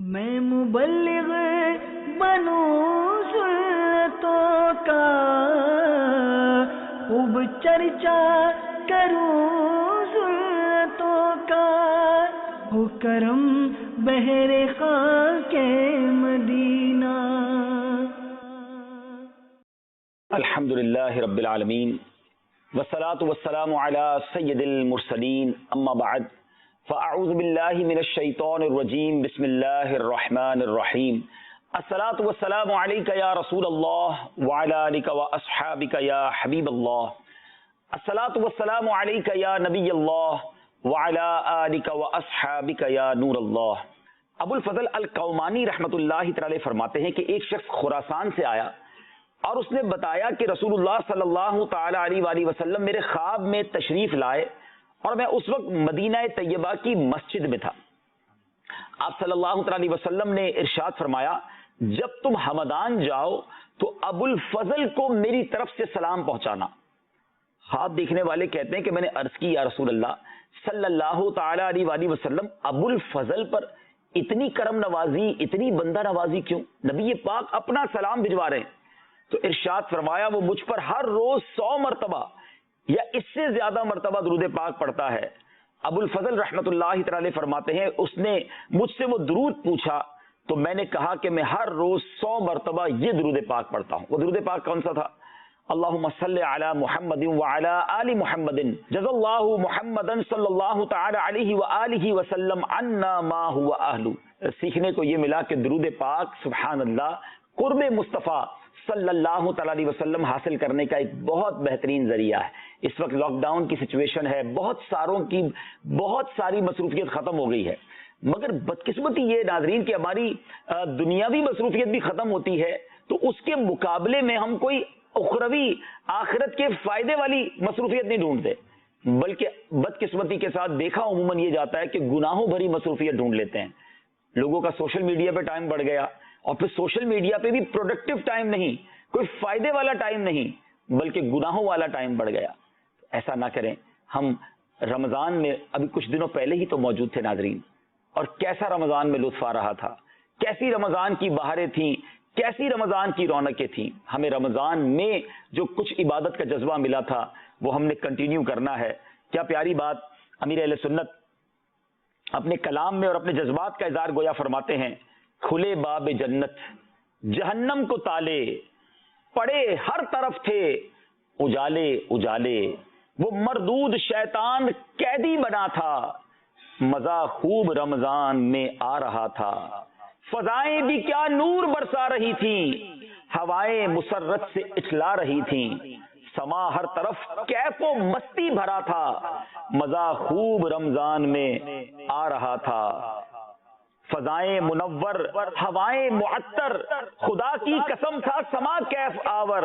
میں مبلغ بنوں سنتوں کا، خوب چرچا کروں سنتوں کا، ہو کرم بہر خاک مدینہ۔ الحمدللہ رب العالمین والصلاة والسلام علی سید المرسلین، اما بعد فاعوذ باللہ من الشیطان الرجیم، بسم اللہ الرحمن الرحیم۔ الصلاة والسلام علیک یا رسول اللہ وعلی آلک واصحابک یا حبیب اللہ۔ الصلاة والسلام علیک یا نبی اللہ وعلی آلک واصحابک یا نور اللہ۔ ابو الفضل القومانی رحمۃ اللہ تعالی فرماتے ہیں کہ ایک شخص خراسان سے آیا اور اس نے بتایا کہ رسول اللہ صلی اللہ تعالی علیہ وآلہ وسلم میرے خواب میں تشریف لائے اور میں اس وقت مدینہ طیبہ کی مسجد میں تھا۔ آپ صلی اللہ تعالی علیہ وسلم نے ارشاد فرمایا، جب تم ہمدان جاؤ تو ابو الفضل کو میری طرف سے سلام پہنچانا۔ خواب دیکھنے والے کہتے ہیں کہ میں نے عرض کی، یا رسول اللہ صلی اللہ تعالی علیہ وآلہ وسلم ابو الفضل پر اتنی کرم نوازی، اتنی بندہ نوازی کیوں؟ نبی پاک اپنا سلام بھجوا رہے ہیں۔ تو ارشاد فرمایا، وہ مجھ پر ہر روز 100 مرتبہ یا اس سے زیادہ مرتبہ درود پاک پڑھتا ہے۔ ابو الفضل رحمت اللہ تعالی فرماتے ہیں، اس نے مجھ سے وہ درود پوچھا تو میں نے کہا کہ میں ہر روز 100 مرتبہ یہ درود پاک پڑھتا ہوں۔ وہ درود پاک کون سا تھا؟ اللہم صلی علی محمد وعلی آل محمد جزا اللہ محمدا صلی اللہ تعالی علیہ وآلہ وسلم عنا ما هو اہل۔ سیکھنے کو یہ ملا کہ درود پاک سبحان اللہ قرب مصطفیٰ صلی اللہ تعالی علیہ وسلم حاصل کرنے کا ایک بہت بہترین ذریعہ ہے۔ اس وقت لاک ڈاؤن کی سچویشن ہے، بہت ساری مصروفیت ختم ہو گئی ہے، مگر بدقسمتی یہ ناظرین کہ ہماری دنیاوی مصروفیت بھی ختم ہوتی ہے تو اس کے مقابلے میں ہم کوئی اخروی آخرت کے فائدے والی مصروفیت نہیں ڈھونڈتے، بلکہ بدقسمتی کے ساتھ دیکھا عموماً یہ جاتا ہے کہ گناہوں بھری مصروفیت ڈھونڈ لیتے ہیں۔ لوگوں کا سوشل میڈیا پہ ٹائم بڑھ گیا، اور پھر سوشل میڈیا پہ بھی پروڈکٹیو ٹائم نہیں، کوئی فائدے والا ٹائم نہیں، بلکہ گناہوں والا ٹائم بڑھ گیا۔ ایسا نہ کریں۔ ہم رمضان میں ابھی کچھ دنوں پہلے ہی تو موجود تھے ناظرین، اور کیسا رمضان میں لطف آ رہا تھا، کیسی رمضان کی بہاریں تھیں، کیسی رمضان کی رونقیں تھیں۔ ہمیں رمضان میں جو کچھ عبادت کا جذبہ ملا تھا وہ ہم نے کنٹینیو کرنا ہے۔ کیا پیاری بات امیر اہل سنت اپنے کلام میں اور اپنے جذبات کا اظہار گویا فرماتے ہیں، کھلے باب جنت جہنم کو تالے، پڑے ہر طرف تھے اجالے اجالے، وہ مردود شیطان قیدی بنا تھا، مزہ خوب رمضان میں آ رہا تھا، فضائیں بھی کیا نور برسا رہی تھیں، ہوائیں مسرت سے اچھلا رہی تھیں، سما ہر طرف کیف و مستی بھرا تھا، مزہ خوب رمضان میں آ رہا تھا، فضائیں منور ہوائیں معطر، خدا کی قسم تھا سما کیف آور،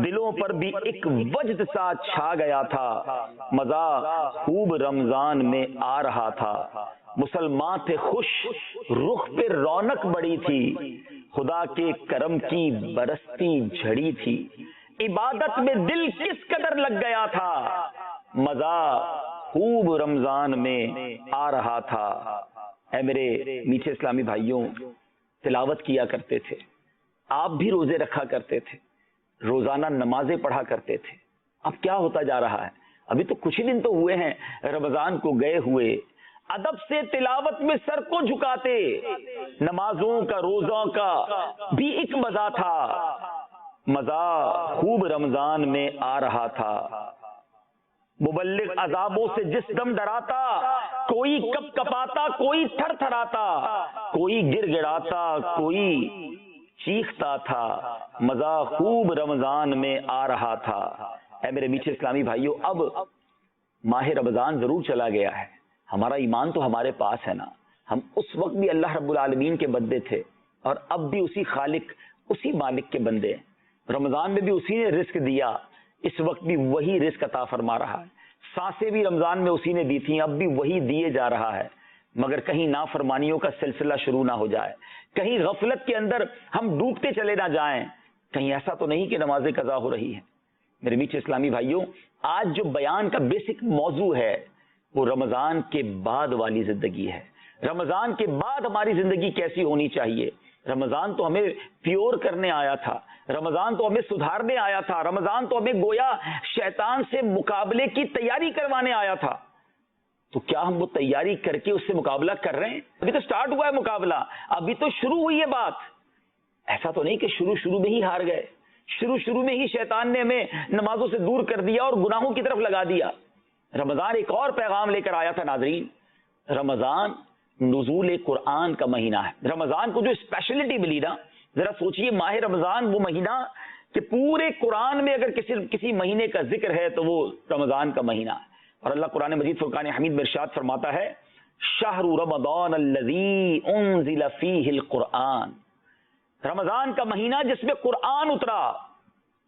دلوں پر بھی ایک وجد سا چھا گیا تھا، مزہ خوب رمضان میں آ رہا تھا، مسلمان تھے خوش رخ پہ رونق بڑی تھی، خدا کے کرم کی برستی جھڑی تھی، عبادت میں دل کس قدر لگ گیا تھا، مزہ خوب رمضان میں آ رہا تھا۔ اے میرے میٹھے اسلامی بھائیوں، تلاوت کیا کرتے تھے، آپ بھی روزے رکھا کرتے تھے، روزانہ نمازیں پڑھا کرتے تھے، اب کیا ہوتا جا رہا ہے؟ ابھی تو کچھ ہی دن تو ہوئے ہیں رمضان کو گئے ہوئے، ادب سے تلاوت میں سر کو جھکاتے، نمازوں کا روزوں کا بھی ایک مزہ تھا، مزہ خوب رمضان میں آ رہا تھا، مبلغ عذابوں سے جس دم ڈراتا، کوئی کپ کپاتا، کوئی تھر تھراتا، کوئی گر گڑاتا، کوئی چیختا تھا، مزہ خوب رمضان میں آ رہا تھا۔ اے میرے میٹھے اسلامی بھائیوں، اب ماہ رمضان ضرور چلا گیا ہے، ہمارا ایمان تو ہمارے پاس ہے نا، ہم اس وقت بھی اللہ رب العالمین کے بندے تھے اور اب بھی اسی خالق اسی مالک کے بندے ہیں۔ رمضان میں بھی اسی نے رزق دیا، اس وقت بھی وہی رزق عطا فرما رہا ہے، سانسیں بھی رمضان میں اسی نے دی تھیں، اب بھی وہی دیے جا رہا ہے، مگر کہیں نافرمانیوں کا سلسلہ شروع نہ ہو جائے، کہیں غفلت کے اندر ہم ڈوبتے چلے نہ جائیں، کہیں ایسا تو نہیں کہ نمازیں قضا ہو رہی ہیں۔ میرے میٹھے اسلامی بھائیوں، آج جو بیان کا بیسک موضوع ہے وہ رمضان کے بعد والی زندگی ہے، رمضان کے بعد ہماری زندگی کیسی ہونی چاہیے. رمضان تو ہمیں پیور کرنے آیا تھا، رمضان تو ہمیں سدھارنے آیا تھا، رمضان تو ہمیں گویا شیطان سے مقابلے کی تیاری کروانے آیا تھا. تو کیا ہم وہ تیاری کر کے اس سے مقابلہ کر رہے ہیں؟ ابھی تو سٹارٹ ہوا ہے مقابلہ، ابھی تو شروع ہوئی ہے بات. ایسا تو نہیں کہ شروع میں ہی ہار گئے، شروع میں ہی شیطان نے ہمیں نمازوں سے دور کر دیا اور گناہوں کی طرف لگا دیا. رمضان ایک اور پیغام لے کر آیا تھا ناظرین. رمضان نزول قرآن کا مہینہ ہے. رمضان کو جو اسپیشلٹی ملی نا، ذرا سوچئے، ماہ رمضان وہ مہینہ کہ پورے قرآن میں اگر کسی مہینے کا ذکر ہے تو وہ رمضان کا مہینہ ہے. اور اللہ قرآن مجید فرقان حمید میں ارشاد فرماتا ہے، شہر رمضان الذی انزل فیہ القرآن، رمضان کا مہینہ جس میں قرآن اترا،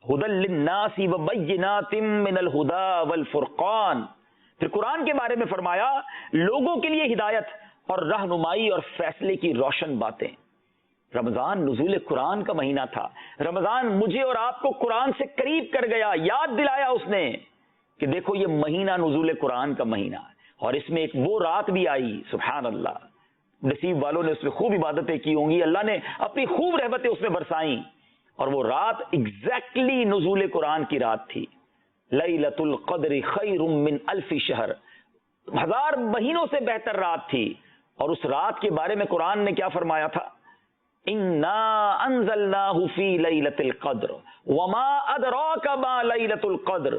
ہدی للناس وبینات من الہدی والفرقان. پھر قرآن کے بارے میں فرمایا لوگوں کے لیے ہدایت اور رہنمائی اور فیصلے کی روشن باتیں. رمضان نزول قرآن کا مہینہ تھا. رمضان مجھے اور آپ کو قرآن سے قریب کر گیا، یاد دلایا اس نے کہ دیکھو یہ مہینہ نزول قرآن کا مہینہ ہے. اور اس میں ایک وہ رات بھی آئی، سبحان اللہ، نصیب والوں نے اس میں خوب عبادتیں کی ہوں گی، اللہ نے اپنی خوب رحمتیں اس میں برسائیں. اور وہ رات ایگزیکٹلی نزول قرآن کی رات تھی. لیلۃ القدر خیر من الف شہر، 1000 مہینوں سے بہتر رات تھی. اور اس رات کے بارے میں قرآن نے کیا فرمایا تھا؟ انا انزلناہ فی لیلۃ القدر وما ادراک ما لیلۃ القدر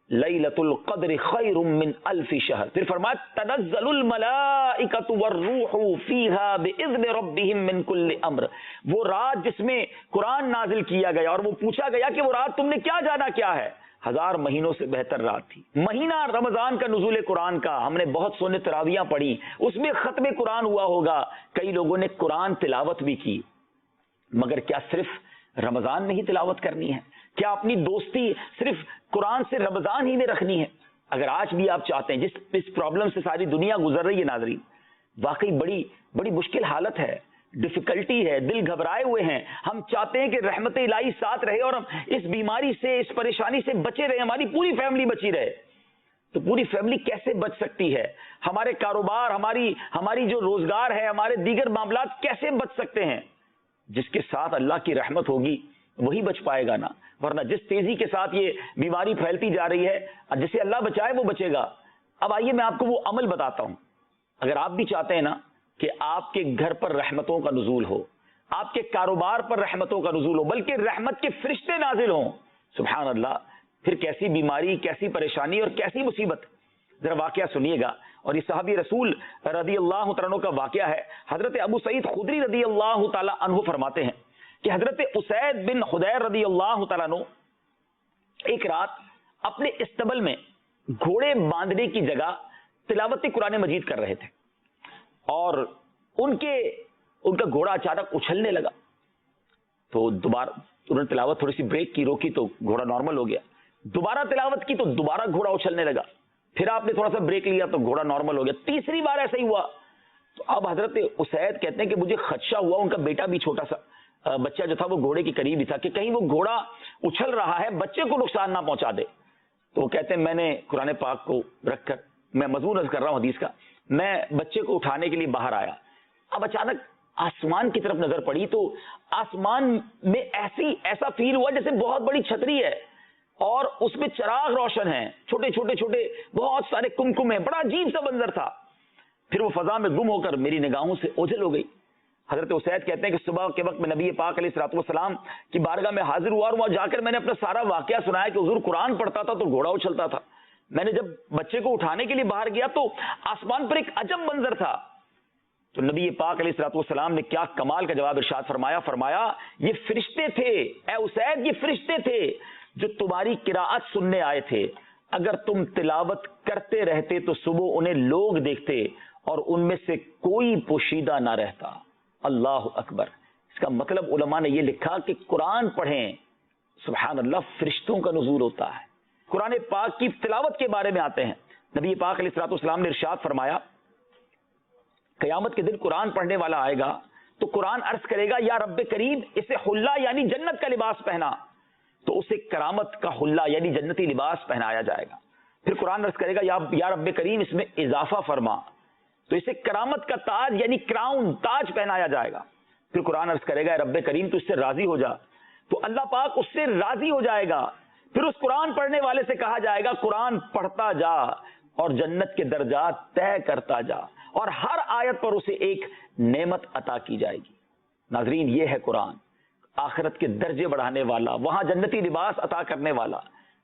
لیلۃ القدر خیر من الف شہر. پھر فرمایا تنزل الملائکۃ والروح فیہا باذن ربہم من کل امر، وہ رات جس میں قرآن نازل کیا گیا. اور وہ پوچھا گیا کہ وہ رات تم نے کیا جانا کیا ہے؟ 1000 مہینوں سے بہتر رات تھی. مہینہ رمضان کا نزول قرآن کا. ہم نے بہت سونے تراویاں پڑھی، اس میں ختم قرآن ہوا ہوگا، کئی لوگوں نے قرآن تلاوت بھی کی. مگر کیا صرف رمضان میں ہی تلاوت کرنی ہے؟ کیا اپنی دوستی صرف قرآن سے رمضان ہی میں رکھنی ہے؟ اگر آج بھی آپ چاہتے ہیں، جس پرابلم سے ساری دنیا گزر رہی ہے ناظرین، واقعی بڑی مشکل حالت ہے، ڈیفیکلٹی ہے، دل گھبرائے ہوئے ہیں. ہم چاہتے ہیں کہ رحمت الہی ساتھ رہے اور ہم اس بیماری سے، اس پریشانی سے بچے رہے، ہماری پوری فیملی بچی رہے. تو پوری فیملی کیسے بچ سکتی ہے؟ ہمارے کاروبار، ہماری جو روزگار ہے، ہمارے دیگر معاملات کیسے بچ سکتے ہیں؟ جس کے ساتھ اللہ کی رحمت ہوگی وہی بچ پائے گا نا. ورنہ جس تیزی کے ساتھ یہ بیماری پھیلتی جا رہی ہے، جسے اللہ بچائے وہ بچے گا. اب آئیے میں آپ کو وہ عمل بتاتا ہوں. اگر آپ بھی چاہتے ہیں نا کہ آپ کے گھر پر رحمتوں کا نزول ہو، آپ کے کاروبار پر رحمتوں کا نزول ہو، بلکہ رحمت کے فرشتے نازل ہوں، سبحان اللہ، پھر کیسی بیماری، کیسی پریشانی اور کیسی مصیبت. ذرا واقعہ سنیے گا. اور یہ صحابی رسول رضی اللہ تعالیٰ عنہ کا واقعہ ہے. حضرت ابو سعید خدری رضی اللہ تعالیٰ عنہ فرماتے ہیں کہ حضرت اسید بن حضیر رضی اللہ تعالیٰ عنہ ایک رات اپنے استبل میں گھوڑے باندھنے کی جگہ تلاوت قرآن مجید کر رہے تھے، اور ان کا گھوڑا اچانک اچھلنے لگا. تو دوبارہ انہوں نے تلاوت تھوڑی سی بریک کی، روکی تو گھوڑا نارمل ہو گیا. دوبارہ تلاوت کی تو دوبارہ گھوڑا اچھلنے لگا. پھر آپ نے تھوڑا سا بریک لیا تو گھوڑا نارمل ہو گیا. تیسری بار ایسا ہی ہوا. تو اب حضرت اسید کہتے ہیں کہ مجھے خدشہ ہوا، ان کا بیٹا بھی چھوٹا سا بچہ جو تھا وہ گھوڑے کے قریب ہی تھا، کہ کہیں وہ گھوڑا اچھل رہا ہے، بچے کو نقصان نہ پہنچا دے. تو وہ کہتے ہیں میں نے قرآن پاک کو رکھ کر، میں مضمون عرض کر رہا ہوں حدیث کا، میں بچے کو اٹھانے کے لیے باہر آیا. اب اچانک آسمان کی طرف نظر پڑی تو آسمان میں ایسا فیل ہوا جیسے بہت بڑی چھتری ہے اور اس میں چراغ روشن ہیں، چھوٹے بہت سارے کمکم ہیں. بڑا عجیب سا منظر تھا. پھر وہ فضا میں گم ہو کر میری نگاہوں سے اوجھل ہو گئی. حضرت اسید کہتے ہیں کہ صبح کے وقت میں نبی پاک علیہ الصلوۃ والسلام کی بارگاہ میں حاضر ہوا اور وہاں جا کر میں نے اپنا سارا واقعہ سنایا کہ حضور قرآن پڑھتا تھا تو گھوڑا اچھلتا تھا. میں نے جب بچے کو اٹھانے کے لیے باہر گیا تو آسمان پر ایک عجب منظر تھا. تو نبی پاک علیہ الصلوۃ والسلام نے کیا کمال کا جواب ارشاد فرمایا یہ فرشتے تھے اے اسید، یہ فرشتے تھے جو تمہاری قراءت سننے آئے تھے. اگر تم تلاوت کرتے رہتے تو صبح انہیں لوگ دیکھتے اور ان میں سے کوئی پوشیدہ نہ رہتا. اللہ اکبر. اس کا مطلب علماء نے یہ لکھا کہ قرآن پڑھیں، سبحان اللہ، فرشتوں کا نزول ہوتا ہے. قرآن پاک کی تلاوت کے بارے میں آتے ہیں. نبی پاک علیہ الصلوۃ والسلام نے ارشاد فرمایا قیامت کے دن قرآن پڑھنے والا آئے گا تو قرآن عرض کرے گا یا رب کریم اسے حلہ یعنی جنت کا لباس پہنا، تو اسے کرامت کا حلہ یعنی جنتی لباس پہنایا جائے گا. پھر قرآن عرض کرے گا یا رب کریم اس میں اضافہ فرما، تو اسے کرامت کا تاج یعنی کراؤن، تاج پہنایا جائے گا. پھر قرآن عرض کرے گا رب کریم تو اس سے راضی ہو جا، تو اللہ پاک اس سے راضی ہو جائے گا. پھر اس قرآن پڑھنے والے سے کہا جائے گا قرآن پڑھتا جا اور جنت کے درجات طے کرتا جا، اور ہر آیت پر اسے ایک نعمت عطا کی جائے گی. ناظرین یہ ہے قرآن، آخرت کے درجے بڑھانے والا، وہاں جنتی لباس عطا کرنے والا.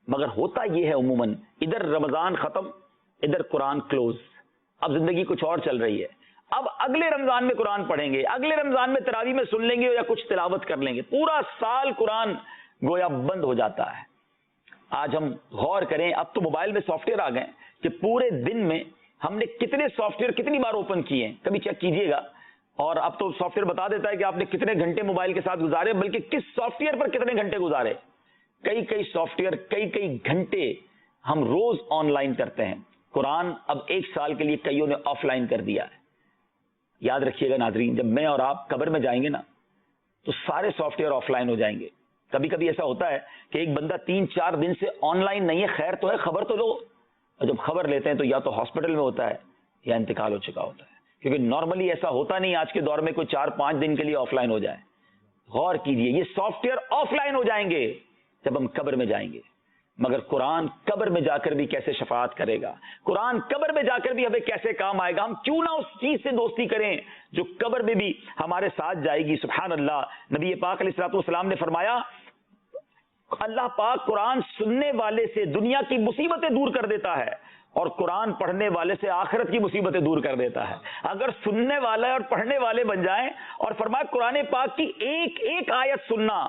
مگر ہوتا یہ ہے عموماً ادھر رمضان ختم، ادھر قرآن کلوز، اب زندگی کچھ اور چل رہی ہے. اب اگلے رمضان میں قرآن پڑھیں گے، اگلے رمضان میں تراویح میں سن لیں گے یا کچھ تلاوت کر لیں گے، پورا سال قرآن گویا بند ہو جاتا ہے. آج ہم غور کریں، اب تو موبائل میں سافٹ ویئر آ گئے کہ پورے دن میں ہم نے کتنے سافٹ ویئر کتنی بار اوپن کیے ہیں، کبھی چیک کیجئے گا. اور اب تو سافٹ ویئر بتا دیتا ہے کہ آپ نے کتنے گھنٹے موبائل کے ساتھ گزارے، بلکہ کس سافٹ ویئر پر کتنے گھنٹے گزارے. کئی سافٹ ویئر کئی گھنٹے ہم روز آن لائن کرتے ہیں. قرآن اب 1 سال کے لیے کئیوں نے آف لائن کر دیا ہے. یاد رکھیے گا ناظرین، جب میں اور آپ قبر میں جائیں گے نا تو سارے سافٹ ویئر آف لائن ہو جائیں گے. کبھی کبھی ایسا ہوتا ہے کہ ایک بندہ 3-4 دن سے آن لائن نہیں ہے، خیر تو ہے، خبر تو لو. اور جب خبر لیتے ہیں تو یا تو ہاسپٹل میں ہوتا ہے یا انتقال ہو چکا ہوتا ہے، کیونکہ نارملی ایسا ہوتا نہیں آج کے دور میں کوئی 4-5 دن کے لیے آف لائن ہو جائے. غور کیجئے، یہ سافٹ ویئر آف لائن ہو جائیں گے جب ہم قبر میں جائیں گے. مگر قرآن قبر میں جا کر بھی کیسے شفاعت کرے گا، قرآن قبر میں جا کر بھی ہمیں کیسے کام آئے گا. ہم کیوں نہ اس چیز سے دوستی کریں جو قبر میں بھی ہمارے ساتھ جائے گی. سبحان اللہ. نبی پاک علیہ الصلوۃ والسلام نے فرمایا اللہ پاک قرآن سننے والے سے دنیا کی مصیبتیں دور کر دیتا ہے اور قرآن پڑھنے والے سے آخرت کی مصیبتیں دور کر دیتا ہے. اگر سننے والا اور پڑھنے والے بن جائیں، اور فرمایا قرآن پاک کی ایک ایک آیت سننا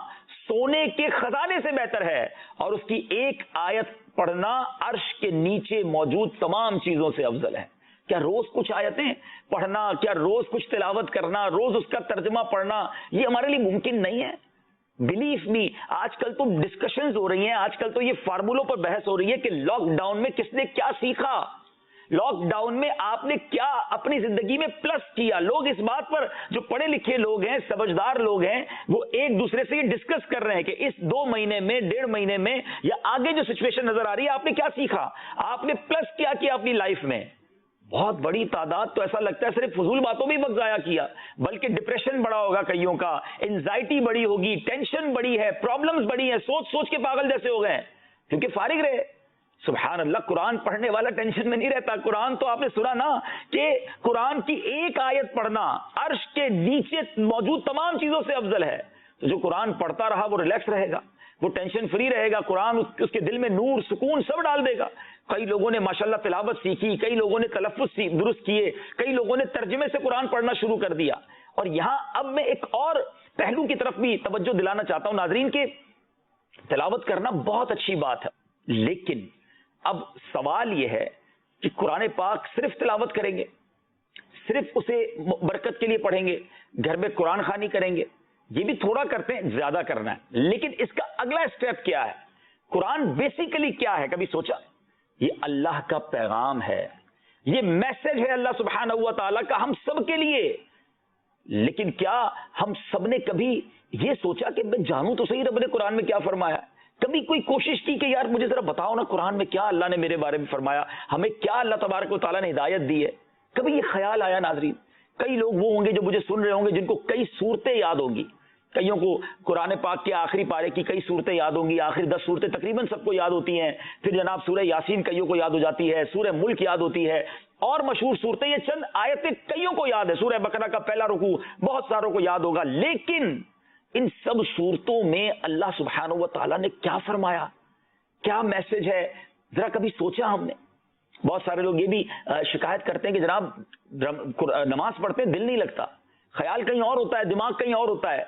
سونے کے خزانے سے بہتر ہے، اور اس کی ایک آیت پڑھنا عرش کے نیچے موجود تمام چیزوں سے افضل ہے. کیا روز کچھ آیتیں پڑھنا، کیا روز کچھ تلاوت کرنا، روز اس کا ترجمہ پڑھنا یہ ہمارے لیے ممکن نہیں ہے؟ بلیف می، آج کل تو ڈسکشنز ہو رہی ہیں، آج کل تو یہ فارمولوں پر بحث ہو رہی ہے کہ لاک ڈاؤن میں کس نے کیا سیکھا، لاک ڈاؤن میں آپ نے کیا اپنی زندگی میں پلس کیا. لوگ اس بات پر، جو پڑھے لکھے لوگ ہیں، سمجھدار لوگ ہیں، وہ ایک دوسرے سے یہ ڈسکس کر رہے ہیں کہ اس 2 مہینے میں، 1.5 مہینے میں یا آگے جو سچویشن نظر آ رہی ہے آپ نے کیا سیکھا، آپ نے پلس کیا کیا اپنی لائف میں. بہت بڑی تعداد تو ایسا لگتا ہے صرف فضول باتوں میں وقت ضائع کیا، بلکہ ڈپریشن بڑا ہوگا کئیوں کا، انزائٹی بڑی ہوگی، ٹینشن بڑی ہے، پرابلمز بڑی ہیں، سوچ سوچ کے پاگل جیسے ہو گئے کیونکہ فارغ رہے. سبحان اللہ. قرآن پڑھنے والا ٹینشن میں نہیں رہتا. قرآن تو آپ نے سنا نا کہ قرآن کی ایک آیت پڑھنا عرش کے نیچے موجود تمام چیزوں سے افضل ہے. تو جو قرآن پڑھتا رہا وہ ریلیکس رہے گا، وہ ٹینشن فری رہے گا. قرآن اس کے دل میں نور، سکون سب ڈال دے گا. کئی لوگوں نے ماشاءاللہ تلاوت سیکھی، کئی لوگوں نے تلفظ درست کیے، کئی لوگوں نے ترجمے سے قرآن پڑھنا شروع کر دیا. اور یہاں اب میں ایک اور پہلو کی طرف بھی توجہ دلانا چاہتا ہوں ناظرین کہ تلاوت کرنا بہت اچھی بات ہے، لیکن اب سوال یہ ہے کہ قرآن پاک صرف تلاوت کریں گے، صرف اسے برکت کے لیے پڑھیں گے، گھر میں قرآن خوانی کریں گے، یہ بھی تھوڑا کرتے ہیں، زیادہ کرنا ہے. لیکن اس کا اگلا اسٹیپ کیا ہے؟ قرآن بیسیکلی کیا ہے؟ کبھی سوچا؟ یہ اللہ کا پیغام ہے، یہ میسج ہے اللہ سبحانہ و تعالیٰ کا ہم سب کے لیے. لیکن کیا ہم سب نے کبھی یہ سوچا کہ میں جانوں تو صحیح رب نے قرآن میں کیا فرمایا؟ کبھی کوئی کوشش کی کہ یار مجھے ذرا بتاؤ نا قرآن میں کیا اللہ نے میرے بارے میں فرمایا، ہمیں کیا اللہ تبارک و تعالیٰ نے ہدایت دی ہے؟ کبھی یہ خیال آیا ناظرین؟ کئی لوگ وہ ہوں گے جو مجھے سن رہے ہوں گے جن کو کئی صورتیں یاد ہوں گی. کئیوں کو قرآن پاک کے آخری پارے کی کئی صورتیں یاد ہوں گی، آخری 10 صورتیں تقریباً سب کو یاد ہوتی ہیں. پھر جناب سورہ یاسین کئیوں کو یاد ہو جاتی ہے، سورہ ملک یاد ہوتی ہے، اور مشہور صورتیں، یہ چند آیتیں کئیوں کو یاد ہے. سورہ بقرہ کا پہلا رکوع بہت ساروں کو یاد ہوگا. لیکن ان سب صورتوں میں اللہ سبحانہ و تعالیٰ نے کیا فرمایا، کیا میسج ہے؟ ذرا کبھی سوچا ہم نے؟ بہت سارے لوگ یہ بھی شکایت کرتے ہیں کہ جناب نماز پڑھتے ہیں دل نہیں لگتا، خیال کہیں اور ہوتا ہے، دماغ کہیں اور ہوتا ہے.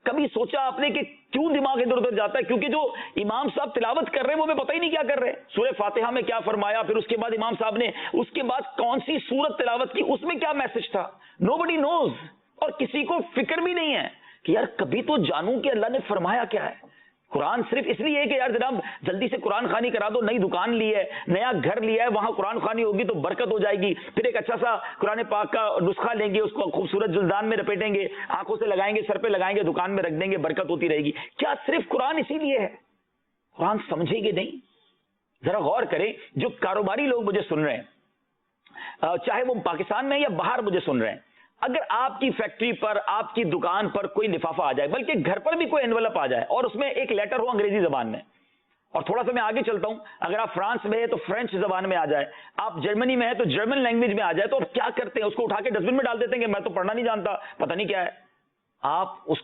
کبھی سوچا آپ نے کہ کیوں دماغ ادھر ادھر جاتا ہے؟ کیونکہ جو امام صاحب تلاوت کر رہے ہیں وہ ہمیں پتہ ہی نہیں کیا کر رہے. سورہ فاتحہ میں کیا فرمایا، پھر اس کے بعد امام صاحب نے اس کے بعد کون سی سورت تلاوت کی، اس میں کیا میسج تھا؟ نوبڈی نوز. اور کسی کو فکر بھی نہیں ہے کہ یار کبھی تو جانوں کہ اللہ نے فرمایا کیا ہے. قرآن صرف اس لیے ہے کہ یار جناب جلدی سے قرآن خوانی کرا دو، نئی دکان لی ہے، نیا گھر لیا ہے، وہاں قرآن خوانی ہوگی تو برکت ہو جائے گی. پھر ایک اچھا سا قرآن پاک کا نسخہ لیں گے، اس کو خوبصورت جلدان میں لپیٹیں گے، آنکھوں سے لگائیں گے، سر پہ لگائیں گے، دکان میں رکھ دیں گے، برکت ہوتی رہے گی. کیا صرف قرآن اسی لیے ہے؟ قرآن سمجھیں گے نہیں. ذرا غور کریں، جو کاروباری لوگ مجھے سن رہے ہیں، چاہے وہ پاکستان میں یا باہر مجھے سن رہے ہیں، اگر آپ کی فیکٹری پر، آپ کی دکان پر کوئی لفافہ آ جائے، بلکہ گھر پر بھی کوئی انویلپ آ جائے اور اس میں ایک لیٹر ہو انگریزی زبان میں، اور تھوڑا سا میں آگے چلتا ہوں، اگر آپ فرانس میں ہیں تو فرینچ زبان میں آ جائے، آپ جرمنی میں ہیں تو جرمن لینگویج میں آ جائے، تو آپ کیا کرتے ہیں؟ اس کو اٹھا کے ڈسٹ بن میں ڈال دیتے ہیں کہ میں تو پڑھنا نہیں جانتا، پتہ نہیں کیا ہے۔ آپ اس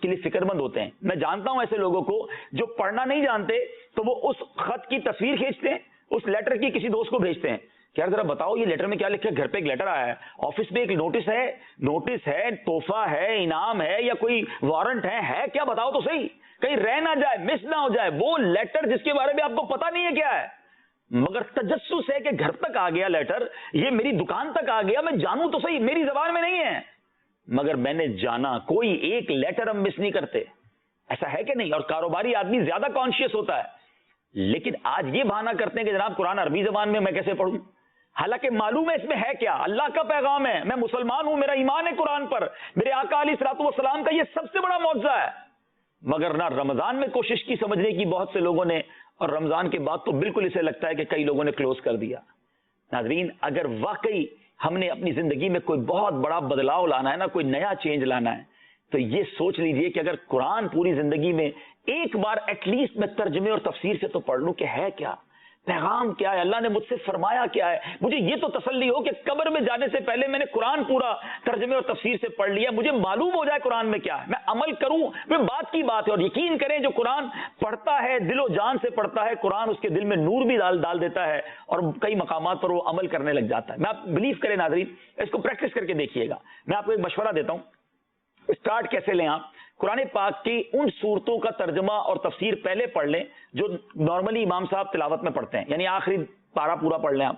کے لیے فکر مند ہوتے ہیں۔ میں جانتا ہوں ایسے لوگوں کو جو پڑھنا نہیں جانتے تو وہ اس خط کی تصویر کھینچتے ہیں، اس لیٹر کی کسی دوست کو بھیجتے ہیں کہ یار ذرا بتاؤ یہ لیٹر میں کیا لکھا ہے، گھر پہ ایک لیٹر آیا ہے، آفس میں ایک نوٹس ہے، تحفہ ہے، انعام ہے یا کوئی وارنٹ ہے کیا بتاؤ تو صحیح، کہیں رہ نہ جائے، مس نہ ہو جائے وہ لیٹر جس کے بارے میں آپ کو پتا نہیں ہے کیا ہے، مگر تجسس ہے کہ گھر تک آ گیا لیٹر، یہ میری دکان تک آ گیا، میں جانوں تو صحیح، میری زبان میں نہیں ہے مگر میں نے جانا۔ کوئی ایک لیٹر ہم مس نہیں کرتے، ایسا ہے کہ نہیں؟ اور کاروباری آدمی زیادہ کانشیس ہوتا ہے، لیکن آج یہ بہانہ کرتے ہیں کہ جناب قرآن عربی زبان میں کیسے پڑھوں، حالانکہ معلوم ہے اس میں ہے کیا، اللہ کا پیغام ہے، میں مسلمان ہوں، میرا ایمان ہے قرآن پر، میرے آقا علیہ الصلوۃ والسلام کا یہ سب سے بڑا معجزہ ہے، مگر نہ رمضان میں کوشش کی سمجھنے کی بہت سے لوگوں نے، اور رمضان کے بعد تو بالکل اسے لگتا ہے کہ کئی لوگوں نے کلوز کر دیا۔ ناظرین، اگر واقعی ہم نے اپنی زندگی میں کوئی بہت بڑا بدلاؤ لانا ہے نا، کوئی نیا چینج لانا ہے، تو یہ سوچ لیجئے کہ اگر قرآن پوری زندگی میں ایک بار ایٹ لیسٹ میں ترجمے اور تفسیر سے تو پڑھ لوں کہ ہے کیا، پیغام کیا ہے، اللہ نے مجھ سے فرمایا کیا ہے، مجھے یہ تو تسلی ہو کہ قبر میں جانے سے پہلے میں نے قرآن پورا ترجمے اور تفسیر سے پڑھ لیا، مجھے معلوم ہو جائے قرآن میں کیا ہے، میں عمل کروں، وہ بات کی بات ہے۔ اور یقین کریں جو قرآن پڑھتا ہے، دل و جان سے پڑھتا ہے، قرآن اس کے دل میں نور بھی ڈال دیتا ہے اور کئی مقامات پر وہ عمل کرنے لگ جاتا ہے۔ میں آپ بلیو کریں ناظرین، اس کو پریکٹس کر کے دیکھیے گا۔ میں آپ کو ایک مشورہ دیتا ہوں، اسٹارٹ کیسے لیں آپ؟ قرآن پاک کی ان صورتوں کا ترجمہ اور تفسیر پہلے پڑھ لیں جو نارملی امام صاحب تلاوت میں پڑھتے ہیں، یعنی آخری پارہ پورا پڑھ لیں آپ،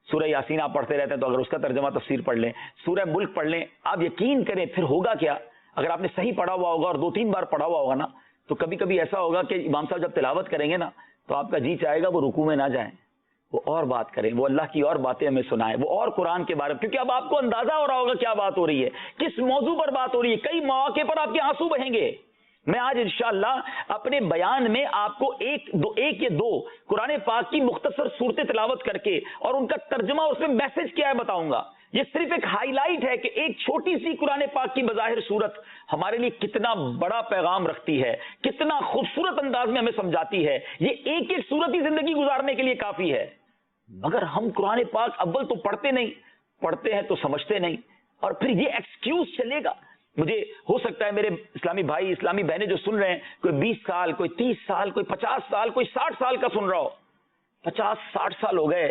سورہ یاسین آپ پڑھتے رہتے ہیں تو اگر اس کا ترجمہ تفسیر پڑھ لیں، سورہ ملک پڑھ لیں، آپ یقین کریں پھر ہوگا کیا، اگر آپ نے صحیح پڑھا ہوا ہوگا اور 2-3 بار پڑھا ہوا ہوگا نا، تو کبھی کبھی ایسا ہوگا کہ امام صاحب جب تلاوت کریں گے نا تو آپ کا جی چاہے گا وہ رکوع میں نہ جائیں، وہ اور بات کریں، وہ اللہ کی اور باتیں ہمیں سنائیں، وہ اور قرآن کے بارے میں، کیونکہ اب آپ کو اندازہ ہو رہا ہوگا کیا بات ہو رہی ہے، کس موضوع پر بات ہو رہی ہے، کئی مواقع پر آپ کے آنسو بہیں گے۔ میں آج انشاءاللہ اپنے بیان میں آپ کو ایک یا دو قرآن پاک کی مختصر صورتیں تلاوت کر کے اور ان کا ترجمہ، اس میں میسج کیا ہے بتاؤں گا۔ یہ صرف ایک ہائی لائٹ ہے کہ ایک چھوٹی سی قرآن پاک کی بظاہر صورت ہمارے لیے کتنا بڑا پیغام رکھتی ہے، کتنا خوبصورت انداز میں ہمیں سمجھاتی ہے۔ یہ ایک صورت ہی زندگی گزارنے کے لیے کافی ہے، مگر ہم قرآن پاک اول تو پڑھتے نہیں، پڑھتے ہیں تو سمجھتے نہیں، اور پھر یہ ایکسکیوز چلے گا۔ مجھے ہو سکتا ہے میرے اسلامی بھائی، اسلامی بہنیں جو سن رہے ہیں، کوئی 20 سال، کوئی 30 سال، کوئی 50 سال، کوئی 60 سال کا سن رہا ہو، 50-60 سال ہو گئے،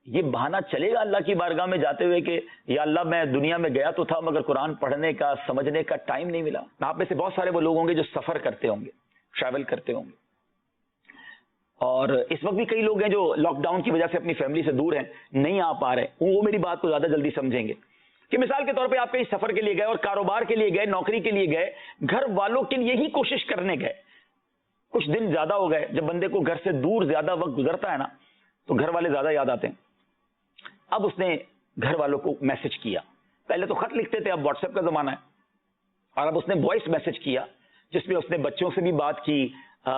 یہ بہانہ چلے گا اللہ کی بارگاہ میں جاتے ہوئے کہ یا اللہ میں دنیا میں گیا تو تھا مگر قرآن پڑھنے کا، سمجھنے کا ٹائم نہیں ملا۔ آپ میں سے بہت سارے وہ لوگ ہوں گے جو سفر کرتے ہوں گے، ٹریول کرتے ہوں گے، اور اس وقت بھی کئی لوگ ہیں جو لاک ڈاؤن کی وجہ سے اپنی فیملی سے دور ہیں، نہیں آ پا رہے، وہ میری بات کو زیادہ جلدی سمجھیں گے کہ مثال کے طور پہ آپ کہیں سفر کے لیے گئے اور کاروبار کے لیے گئے، نوکری کے لیے گئے، گھر والوں کے لیے ہی کوشش کرنے گئے، کچھ دن زیادہ ہو گئے، جب بندے کو گھر سے دور زیادہ وقت گزرتا ہے نا تو گھر والے زیادہ یاد آتے ہیں۔ اب اس نے گھر والوں کو میسج کیا، پہلے تو خط لکھتے تھے، اب واٹس ایپ کا زمانہ ہے، اور اب اس نے وائس میسج کیا جس میں اس نے بچوں سے بھی بات کی،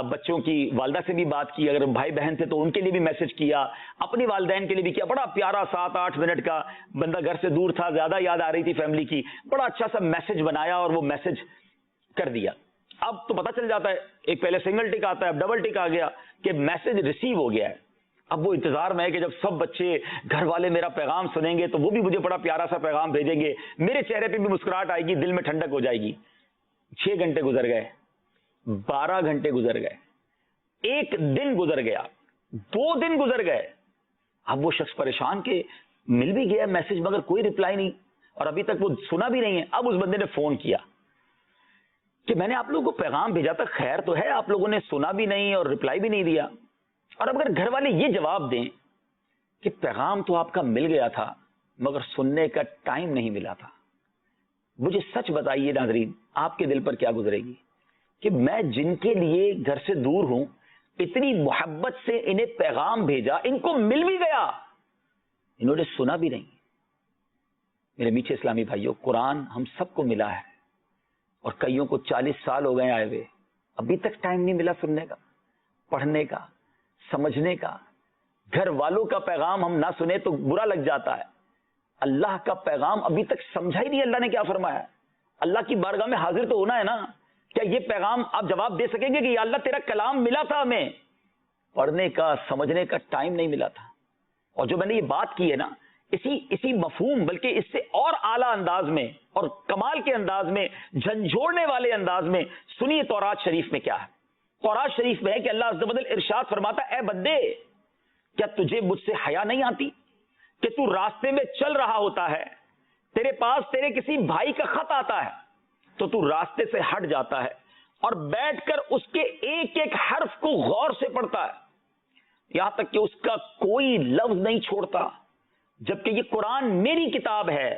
بچوں کی والدہ سے بھی بات کی، اگر بھائی بہن تھے تو ان کے لیے بھی میسج کیا، اپنی والدین کے لیے بھی کیا، بڑا پیارا 7-8 منٹ کا، بندہ گھر سے دور تھا، زیادہ یاد آ رہی تھی فیملی کی، بڑا اچھا سا میسج بنایا اور وہ میسج کر دیا۔ اب تو پتہ چل جاتا ہے، ایک پہلے سنگل ٹک آتا ہے، اب ڈبل ٹک آ گیا کہ میسج ریسیو ہو گیا ہے۔ اب وہ انتظار میں ہے کہ جب سب بچے، گھر والے میرا پیغام سنیں گے تو وہ بھی مجھے بڑا پیارا سا پیغام بھیجیں گے، میرے چہرے پہ بھی مسکراہٹ آئے گی، دل میں ٹھنڈک ہو جائے گی۔ 6 گھنٹے گزر گئے، 12 گھنٹے گزر گئے، 1 دن گزر گیا، 2 دن گزر گئے، اب وہ شخص پریشان کہ مل بھی گیا میسج مگر کوئی رپلائی نہیں، اور ابھی تک وہ سنا بھی نہیں ہے۔ اب اس بندے نے فون کیا کہ میں نے آپ لوگوں کو پیغام بھیجا تھا، خیر تو ہے، آپ لوگوں نے سنا بھی نہیں اور رپلائی بھی نہیں دیا، اور اب اگر گھر والے یہ جواب دیں کہ پیغام تو آپ کا مل گیا تھا مگر سننے کا ٹائم نہیں ملا تھا، مجھے سچ بتائیے ناظرین، آپ کے دل پر کیا گزرے گی کہ میں جن کے لیے گھر سے دور ہوں، اتنی محبت سے انہیں پیغام بھیجا، ان کو مل بھی گیا، انہوں نے سنا بھی نہیں۔ میرے میٹھے اسلامی بھائیوں، قرآن ہم سب کو ملا ہے، اور کئیوں کو 40 سال ہو گئے آئے ہوئے، ابھی تک ٹائم نہیں ملا سننے کا، پڑھنے کا، سمجھنے کا۔ گھر والوں کا پیغام ہم نہ سنیں تو برا لگ جاتا ہے. اللہ کا پیغام ابھی تک سمجھا ہی نہیں اللہ نے کیا فرمایا. اللہ کی بارگاہ میں حاضر تو ہونا ہے نا. کیا یہ پیغام آپ جواب دے سکیں گے کہ یا اللہ تیرا کلام ملا تھا, ہمیں پڑھنے کا سمجھنے کا ٹائم نہیں ملا تھا. اور جو میں نے یہ بات کی ہے نا, اسی مفہوم بلکہ اس سے اور اعلیٰ انداز میں اور کمال کے انداز میں, جھنجھوڑنے والے انداز میں سنیے تورات شریف میں کیا ہے. تورات شریف میں ہے کہ اللہ عز و جل ارشاد فرماتا ہے, اے بندے کیا تجھے مجھ سے حیا نہیں آتی کہ تو راستے میں چل رہا ہوتا ہے, تیرے پاس تیرے کسی بھائی کا خط آتا ہے تو تو راستے سے ہٹ جاتا ہے اور بیٹھ کر اس کے ایک ایک حرف کو غور سے پڑھتا ہے, یہاں تک کہ اس کا کوئی لفظ نہیں چھوڑتا, جبکہ یہ قرآن میری کتاب ہے,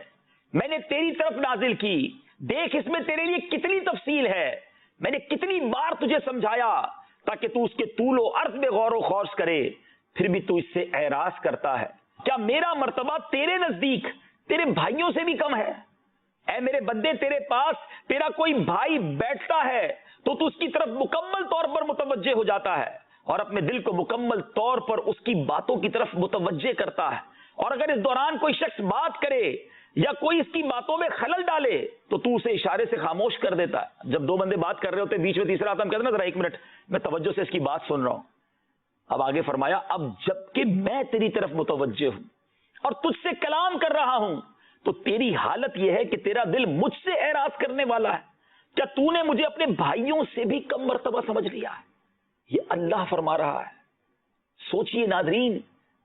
میں نے تیری طرف نازل کی, دیکھ اس میں تیرے لیے کتنی تفصیل ہے, میں نے کتنی بار تجھے سمجھایا تاکہ تو اس کے طول و عرض میں غور و خوض کرے, پھر بھی تو اس سے اعراض کرتا ہے. کیا میرا مرتبہ تیرے نزدیک تیرے بھائیوں سے بھی کم ہے؟ اے میرے بندے, تیرے پاس تیرا کوئی بھائی بیٹھتا ہے تو اس کی طرف مکمل طور پر متوجہ ہو جاتا ہے اور اپنے دل کو مکمل طور پر اس کی باتوں کی طرف متوجہ کرتا ہے, اور اگر اس دوران کوئی شخص بات کرے یا کوئی اس کی باتوں میں خلل ڈالے تو اسے اشارے سے خاموش کر دیتا ہے. جب دو بندے بات کر رہے ہوتے بیچ میں تیسرا آتا, ہم کہتے ہیں نا ذرا ایک منٹ میں توجہ سے اس کی بات سن رہا ہوں. اب آگے فرمایا, اب جبکہ میں تیری طرف متوجہ ہوں اور تجھ سے کلام کر رہا ہوں تو تیری حالت یہ ہے کہ تیرا دل مجھ سے اعراض کرنے والا ہے. کیا تو نے مجھے اپنے بھائیوں سے بھی کم مرتبہ سمجھ لیا ہے؟ یہ اللہ فرما رہا ہے. سوچئے ناظرین,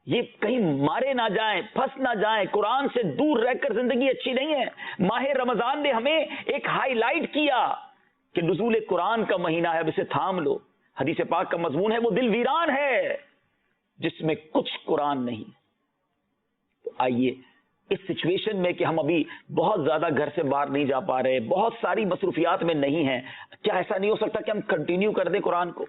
یہ کہیں مارے نہ جائیں, پھنس نہ جائیں, قرآن سے دور رہ کر زندگی اچھی نہیں ہے. ماہ رمضان نے ہمیں ایک ہائی لائٹ کیا کہ نزول قرآن کا مہینہ ہے, اب اسے تھام لو. حدیث پاک کا مضمون ہے وہ دل ویران ہے جس میں کچھ قرآن نہیں. تو آئیے اس سچویشن میں کہ ہم ابھی بہت زیادہ گھر سے باہر نہیں جا پا رہے, بہت ساری مصروفیات میں نہیں ہیں, کیا ایسا نہیں ہو سکتا کہ ہم کنٹینیو کر دیں قرآن کو؟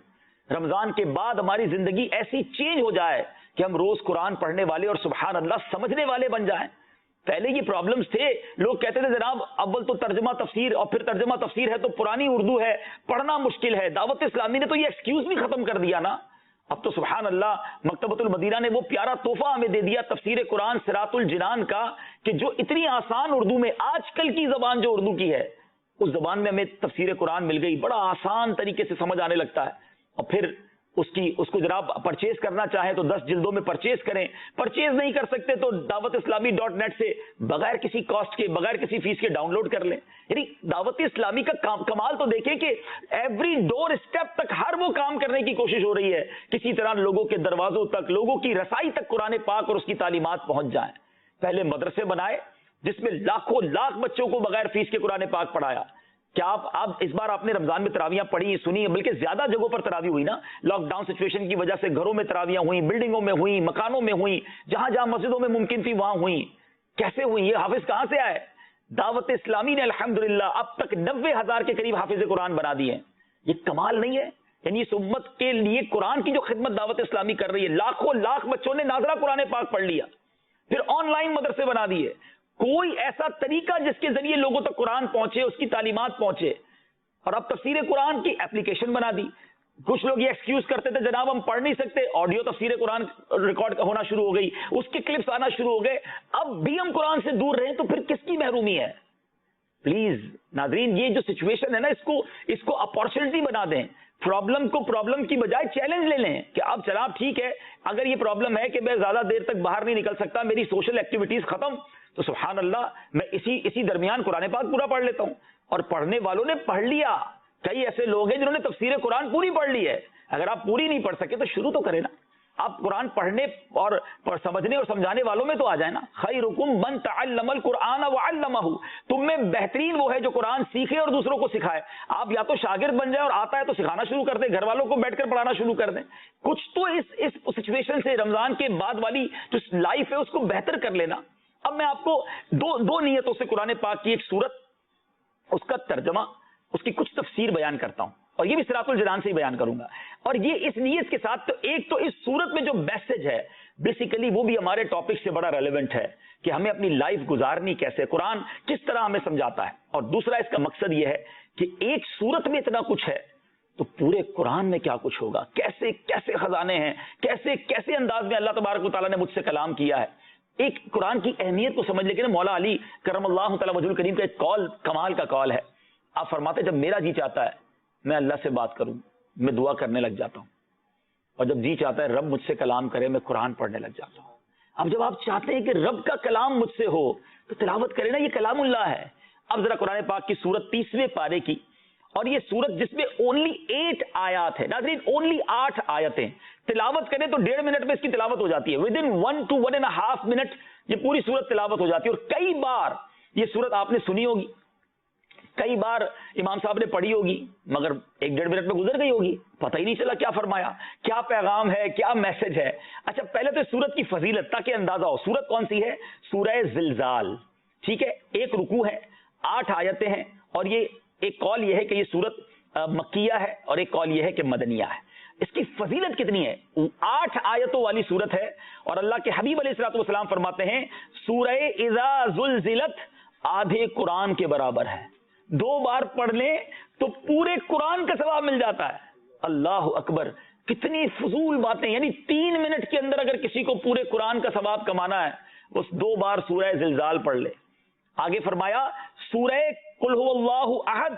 رمضان کے بعد ہماری زندگی ایسی چینج ہو جائے کہ ہم روز قرآن پڑھنے والے اور سبحان اللہ سمجھنے والے بن جائیں. پہلے یہ پرابلمز تھے, لوگ کہتے تھے جناب اول تو ترجمہ تفسیر اور پھر ترجمہ تفسیر ہے تو پرانی اردو ہے, پڑھنا مشکل ہے. دعوت اسلامی نے تو یہ ایکسکیوز بھی ختم کر دیا نا. اب تو سبحان اللہ مکتبۃ المدینہ نے وہ پیارا تحفہ ہمیں دے دیا تفسیر قرآن صراط الجنان کا, کہ جو اتنی آسان اردو میں, آج کل کی زبان جو اردو کی ہے اس زبان میں ہمیں تفسیر قرآن مل گئی, بڑا آسان طریقے سے سمجھ آنے لگتا ہے. اور پھر اس کو جناب پرچیز کرنا چاہیں تو 10 جلدوں میں پرچیز کریں, پرچیز نہیں کر سکتے تو دعوت اسلامی .net سے بغیر کسی کاسٹ کے, بغیر کسی فیس کے ڈاؤن لوڈ کر لیں. یعنی دعوت اسلامی کا کمال تو دیکھیں کہ ایوری ڈور اسٹیپ تک ہر وہ کام کرنے کی کوشش ہو رہی ہے کسی طرح لوگوں کے دروازوں تک, لوگوں کی رسائی تک قرآن پاک اور اس کی تعلیمات پہنچ جائیں. پہلے مدرسے بنائے جس میں لاکھوں لاکھ بچوں کو بغیر فیس کے قرآن پاک پڑھایا. کیا آپ اس بار آپ نے رمضان میں تراویاں پڑھی, سنی, بلکہ زیادہ جگہوں پر تراویح ہوئی نا, لاک ڈاؤن سچویشن کی وجہ سے گھروں میں تراویاں ہوئیں, بلڈنگوں میں ہوئیں, مکانوں میں ہوئیں, جہاں جہاں مسجدوں میں ممکن تھی وہاں ہوئیں. کیسے ہوئی؟ یہ حافظ کہاں سے آئے؟ دعوت اسلامی نے الحمدللہ اب تک 90,000 کے قریب حافظ قرآن بنا دیے. یہ کمال نہیں ہے؟ یعنی اس امت کے لیے قرآن کی جو خدمت دعوت اسلامی کر رہی ہے, لاکھوں لاکھ بچوں نے ناظرہ قرآن پاک پڑھ لیا, پھر آن لائن مدرسے بنا دیے. کوئی ایسا طریقہ جس کے ذریعے لوگوں تک قرآن پہنچے, اس کی تعلیمات پہنچے. اور اب تفسیر قرآن کی اپلیکیشن بنا دی. کچھ لوگ یہ ایکسکیوز کرتے تھے جناب ہم پڑھ نہیں سکتے, آڈیو تفسیر قرآن ریکارڈ ہونا شروع ہو گئی, اس کے کلپس آنا شروع ہو گئے. اب بھی ہم قرآن سے دور رہیں تو پھر کس کی محرومی ہے؟ پلیز ناظرین, یہ جو سچویشن ہے نا, اس کو اپارچونٹی بنا دیں. پرابلم کو پرابلم کی بجائے چیلنج لے لیں کہ اب جناب ٹھیک ہے, اگر یہ پرابلم ہے کہ میں زیادہ دیر تک باہر نہیں نکل سکتا, میری سوشل ایکٹیویٹیز ختم, تو سبحان اللہ میں اسی درمیان قرآن پاک پورا پڑھ لیتا ہوں. اور پڑھنے والوں نے پڑھ لیا. کئی ایسے لوگ ہیں جنہوں نے تفسیر قرآن پوری پڑھ لی ہے. اگر آپ پوری نہیں پڑھ سکے تو شروع تو کریں نا. آپ قرآن پڑھنے اور سمجھنے اور سمجھانے والوں میں تو آ جائیں نا. خیرکم من تعلم القرآن وعلمہ, تم میں بہترین وہ ہے جو قرآن سیکھے اور دوسروں کو سکھائے. آپ یا تو شاگرد بن جائیں اور آتا ہے تو سکھانا شروع کر دیں, گھر والوں کو بیٹھ کر پڑھانا شروع کر دیں. کچھ تو اس سچویشن سے رمضان کے بعد والی جو لائف ہے اس کو بہتر کر لینا. اب میں آپ کو دو نیتوں سے قرآن پاک کی ایک سورت, اس کا ترجمہ, اس کی کچھ تفسیر بیان کرتا ہوں, اور یہ بھی صراط الجنان سے ہی بیان کروں گا. اور یہ اس نیت کے ساتھ تو ایک تو اس صورت میں جو میسج ہے بیسیکلی وہ بھی ہمارے ٹاپک سے بڑا ریلیونٹ ہے کہ ہمیں اپنی لائف گزارنی کیسے, قرآن کس طرح ہمیں سمجھاتا ہے. اور دوسرا اس کا مقصد یہ ہے کہ ایک صورت میں اتنا کچھ ہے تو پورے قرآن میں کیا کچھ ہوگا، کیسے کیسے خزانے ہیں، کیسے کیسے انداز میں اللہ تبارک و تعالیٰ نے مجھ سے کلام کیا ہے۔ ایک قرآن کی اہمیت کو سمجھ لے کہ مولا علی کرم اللہ تعالیٰ وجہ الکریم کا ایک قول کمال کا قول ہے۔ آپ فرماتے جب میرا جی چاہتا ہے میں اللہ سے بات کروں، میں دعا کرنے لگ جاتا ہوں، اور جب جی چاہتا ہے رب مجھ سے کلام کرے میں قرآن پڑھنے لگ جاتا ہوں۔ اب جب آپ چاہتے ہیں کہ رب کا کلام مجھ سے ہو تو تلاوت کرے نا، یہ کلام اللہ ہے۔ اب ذرا قرآن پاک کی سورت 30ویں پارے کی، اور یہ سورت جس میں اونلی 8 آیات ہے، ناظرین اونلی 8 آیتیں، تلاوت کریں تو 1.5 منٹ میں اس کی تلاوت ہو جاتی ہے، ودن 1 to 1.5 منٹ یہ پوری سورت تلاوت ہو جاتی ہے۔ اور کئی بار یہ سورت آپ نے سنی ہوگی، کئی بار امام صاحب نے پڑھی ہوگی، مگر 1-1.5 منٹ میں گزر گئی ہوگی، پتہ ہی نہیں چلا کیا فرمایا، کیا پیغام ہے، کیا میسج ہے۔ اچھا پہلے تو سورت کی فضیلت تاکہ اندازہ ہو، سورت کون سی ہے؟ سورہ زلزال، ٹھیک ہے، 1 رکوع ہے، 8 آیتیں ہیں، اور یہ ایک قول یہ ہے کہ یہ سورت مکیہ ہے اور ایک قول یہ ہے کہ مدنیہ ہے۔ اس کی فضیلت کتنی ہے؟ 8 آیتوں والی سورت ہے، اور اللہ کے حبیب علیہ الصلوۃ والسلام فرماتے ہیں سورہ اذا زلزلت آدھے قرآن کے برابر ہے، 2 بار پڑھ لیں تو پورے قرآن کا ثواب مل جاتا ہے۔ اللہ اکبر، کتنی فضول باتیں، یعنی 3 منٹ کے اندر اگر کسی کو پورے قرآن کا ثواب کمانا ہے اس 2 بار سورہ زلزال پڑھ لے۔ آگے فرمایا سورہ قل هو اللہ احد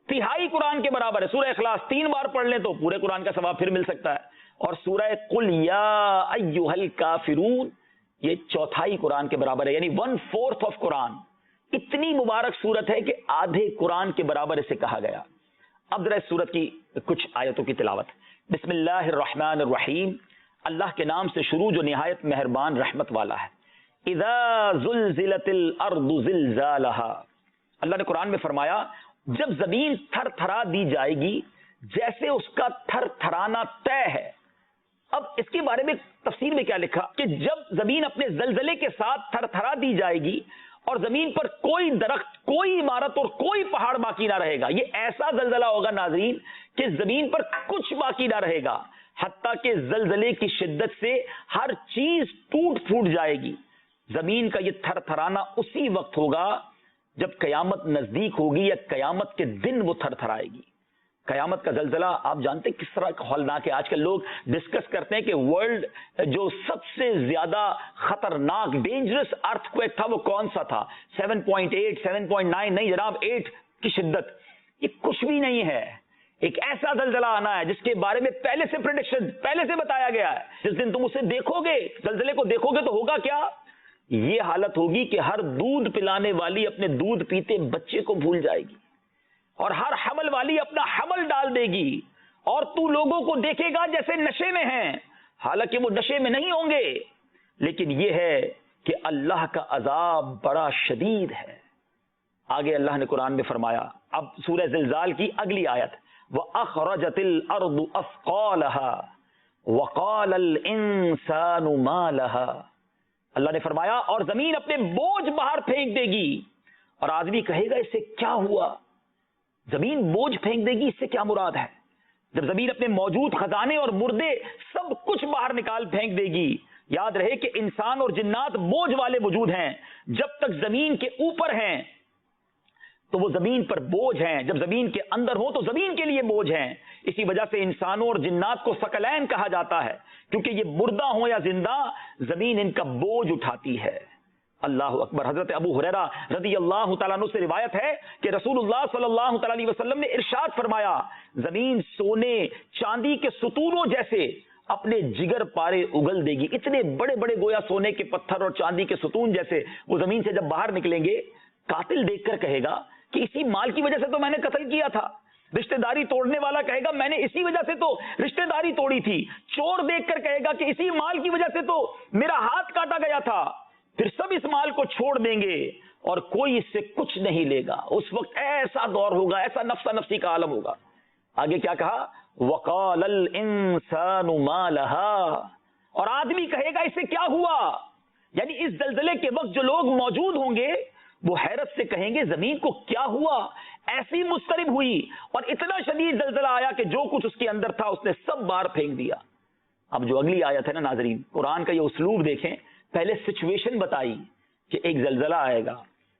1/3 قرآن کے برابر ہے، سورہ اخلاص 3 بار پڑھ لیں تو پورے قرآن کا ثواب پھر مل سکتا ہے، اور سورہ قل یا ایھا الکافرون یہ 1/4 قرآن کے برابر ہے، یعنی 1/4 آف قرآن۔ اتنی مبارک سورت ہے کہ آدھے قرآن کے برابر اسے کہا گیا۔ اب ذرا اس سورت کی کچھ آیتوں کی تلاوت۔ بسم اللہ الرحمن الرحیم، اللہ کے نام سے شروع جو نہایت مہربان رحمت والا ہے۔ اذا زلزلت الارض زلزالہا، اللہ نے قرآن میں فرمایا جب زمین تھر تھرا دی جائے گی جیسے اس کا تھر تھرانا طے ہے۔ اب اس کے بارے میں تفسیر میں کیا لکھا کہ جب زمین اپنے زلزلے کے ساتھ تھر تھرا دی جائے گی اور زمین پر کوئی درخت، کوئی عمارت اور کوئی پہاڑ باقی نہ رہے گا، یہ ایسا زلزلہ ہوگا ناظرین کہ زمین پر کچھ باقی نہ رہے گا، حتیٰ کہ زلزلے کی شدت سے ہر چیز ٹوٹ پھوٹ جائے گی۔ زمین کا یہ تھر تھرانا اسی وقت ہوگا جب قیامت نزدیک ہوگی یا قیامت کے دن وہ تھر تھرائے گی۔ قیامت کا زلزلہ آپ جانتے کس طرح ہولناک ہے۔ آج کل لوگ ڈسکس کرتے ہیں کہ ورلڈ جو سب سے زیادہ خطرناک ڈینجرس ارتھ کویک تھا وہ کون سا تھا، 7.8 7.9 نہیں جناب، 8 کی شدت۔ یہ کچھ بھی نہیں ہے، ایک ایسا زلزلہ آنا ہے جس کے بارے میں پہلے سے پریڈکشن پہلے سے بتایا گیا ہے۔ جس دن تم اسے دیکھو گے، زلزلے کو دیکھو گے تو ہوگا کیا؟ یہ حالت ہوگی کہ ہر دودھ پلانے والی اپنے دودھ پیتے بچے کو بھول جائے گی، اور ہر حمل والی اپنا حمل ڈال دے گی، اور تو لوگوں کو دیکھے گا جیسے نشے میں ہیں، حالانکہ وہ نشے میں نہیں ہوں گے، لیکن یہ ہے کہ اللہ کا عذاب بڑا شدید ہے۔ آگے اللہ نے قرآن میں فرمایا، اب سورہ زلزال کی اگلی آیت، وَأَخْرَجَتِ الْأَرْضُ أَثْقَالَهَا وَقَالَ الْإِنسَانُ مَا لَهَا، اللہ نے فرمایا اور زمین اپنے بوجھ باہر پھینک دے گی، اور آدمی کہے گا اس سے کیا ہوا؟ زمین بوجھ پھینک دے گی، اس سے کیا مراد ہے؟ جب زمین اپنے موجود خزانے اور مردے سب کچھ باہر نکال پھینک دے گی، یاد رہے کہ انسان اور جنات بوجھ والے وجود ہیں، جب تک زمین کے اوپر ہیں تو وہ زمین پر بوجھ ہیں، جب زمین کے اندر ہو تو زمین کے لیے بوجھ ہیں۔ اسی وجہ سے انسانوں اور جنات کو ثقلین کہا جاتا ہے، کیونکہ یہ مردہ ہوں یا زندہ زمین ان کا بوجھ اٹھاتی ہے۔ اللہ اکبر۔ حضرت ابو ہریرہ رضی اللہ تعالیٰ عنہ سے روایت ہے کہ رسول اللہ صلی اللہ تعالیٰ علیہ وسلم نے ارشاد فرمایا، زمین سونے چاندی کے ستونوں جیسے اپنے جگر پارے اگل دے گی۔ اتنے بڑے بڑے گویا سونے کے پتھر اور چاندی کے ستون جیسے وہ زمین سے جب باہر نکلیں گے، قاتل دیکھ کر کہے گا کہ اسی مال کی وجہ سے تو میں نے قتل کیا تھا، رشتہ داری توڑنے والا کہے گا میں نے اسی وجہ سے تو رشتہ داری توڑی تھی، چور دیکھ کر کہے گا کہ اسی مال کی وجہ سے تو میرا ہاتھ کاٹا گیا تھا۔ پھر سب اس مال کو چھوڑ دیں گے اور کوئی اس سے کچھ نہیں لے گا۔ اس وقت ایسا دور ہوگا، ایسا نفسا نفسی کا عالم ہوگا۔ آگے کیا کہا؟ وقال الانسان ما لها، اور آدمی کہے گا اس سے کیا ہوا؟ یعنی اس زلزلے کے وقت جو لوگ موجود ہوں گے وہ حیرت سے کہیں گے زمین کو کیا ہوا، ایسی مضطرب ہوئی اور اتنا شدید زلزلہ آیا کہ جو کچھ اس کے اندر تھا اس نے سب باہر پھینک دیا۔ اب جو اگلی آیت ہے نا ناظرین، قرآن کا یہ اسلوب دیکھیں، پہلے سچویشن بتائی کہ ایک زلزلہ آئے گا،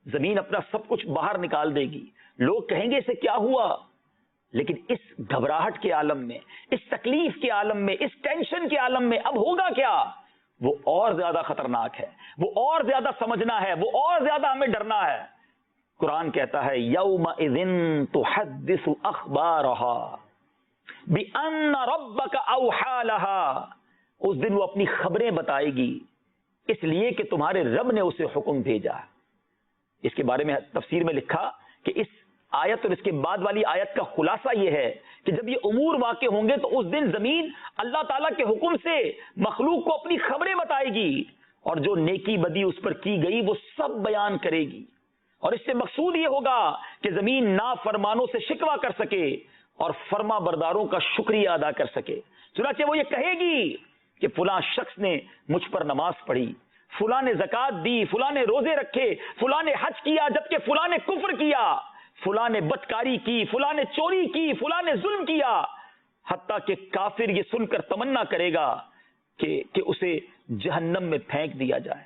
زمین اپنا سب کچھ باہر نکال دے گی، لوگ کہیں گے اسے کیا ہوا؟ لیکن اس گھبراہٹ کے عالم میں، اس تکلیف کے عالم میں، اس ٹینشن کے عالم میں اب ہوگا کیا؟ وہ اور زیادہ خطرناک ہے، وہ اور زیادہ سمجھنا ہے، وہ اور زیادہ ہمیں ڈرنا ہے۔ قرآن کہتا ہے یومئذ تحدث اخبارها بأن ربك اوحى لها، اس دن وہ اپنی خبریں بتائے گی اس لیے کہ تمہارے رب نے اسے حکم بھیجا۔ اس کے بارے میں تفسیر میں لکھا کہ اس آیت اور اس کے بعد والی آیت کا خلاصہ یہ ہے کہ جب یہ امور واقع ہوں گے تو اس دن زمین اللہ تعالیٰ کے حکم سے مخلوق کو اپنی خبریں بتائے گی، اور جو نیکی بدی اس پر کی گئی وہ سب بیان کرے گی، اور اس سے مقصود یہ ہوگا کہ زمین نافرمانوں سے شکوہ کر سکے اور فرما برداروں کا شکریہ ادا کر سکے۔ چنانچہ وہ یہ کہے گی کہ فلاں شخص نے مجھ پر نماز پڑھی، فلاں نے زکوٰۃ دی، فلاں نے روزے رکھے، فلاں نے حج کیا جبکہ فلاں نے کفر کیا، فلاں نے بدکاری کی، فلاں نے چوری کی، فلاں نے ظلم کیا، حتیٰ کہ کافر یہ سن کر تمنا کرے گا کہ اسے جہنم میں پھینک دیا جائے۔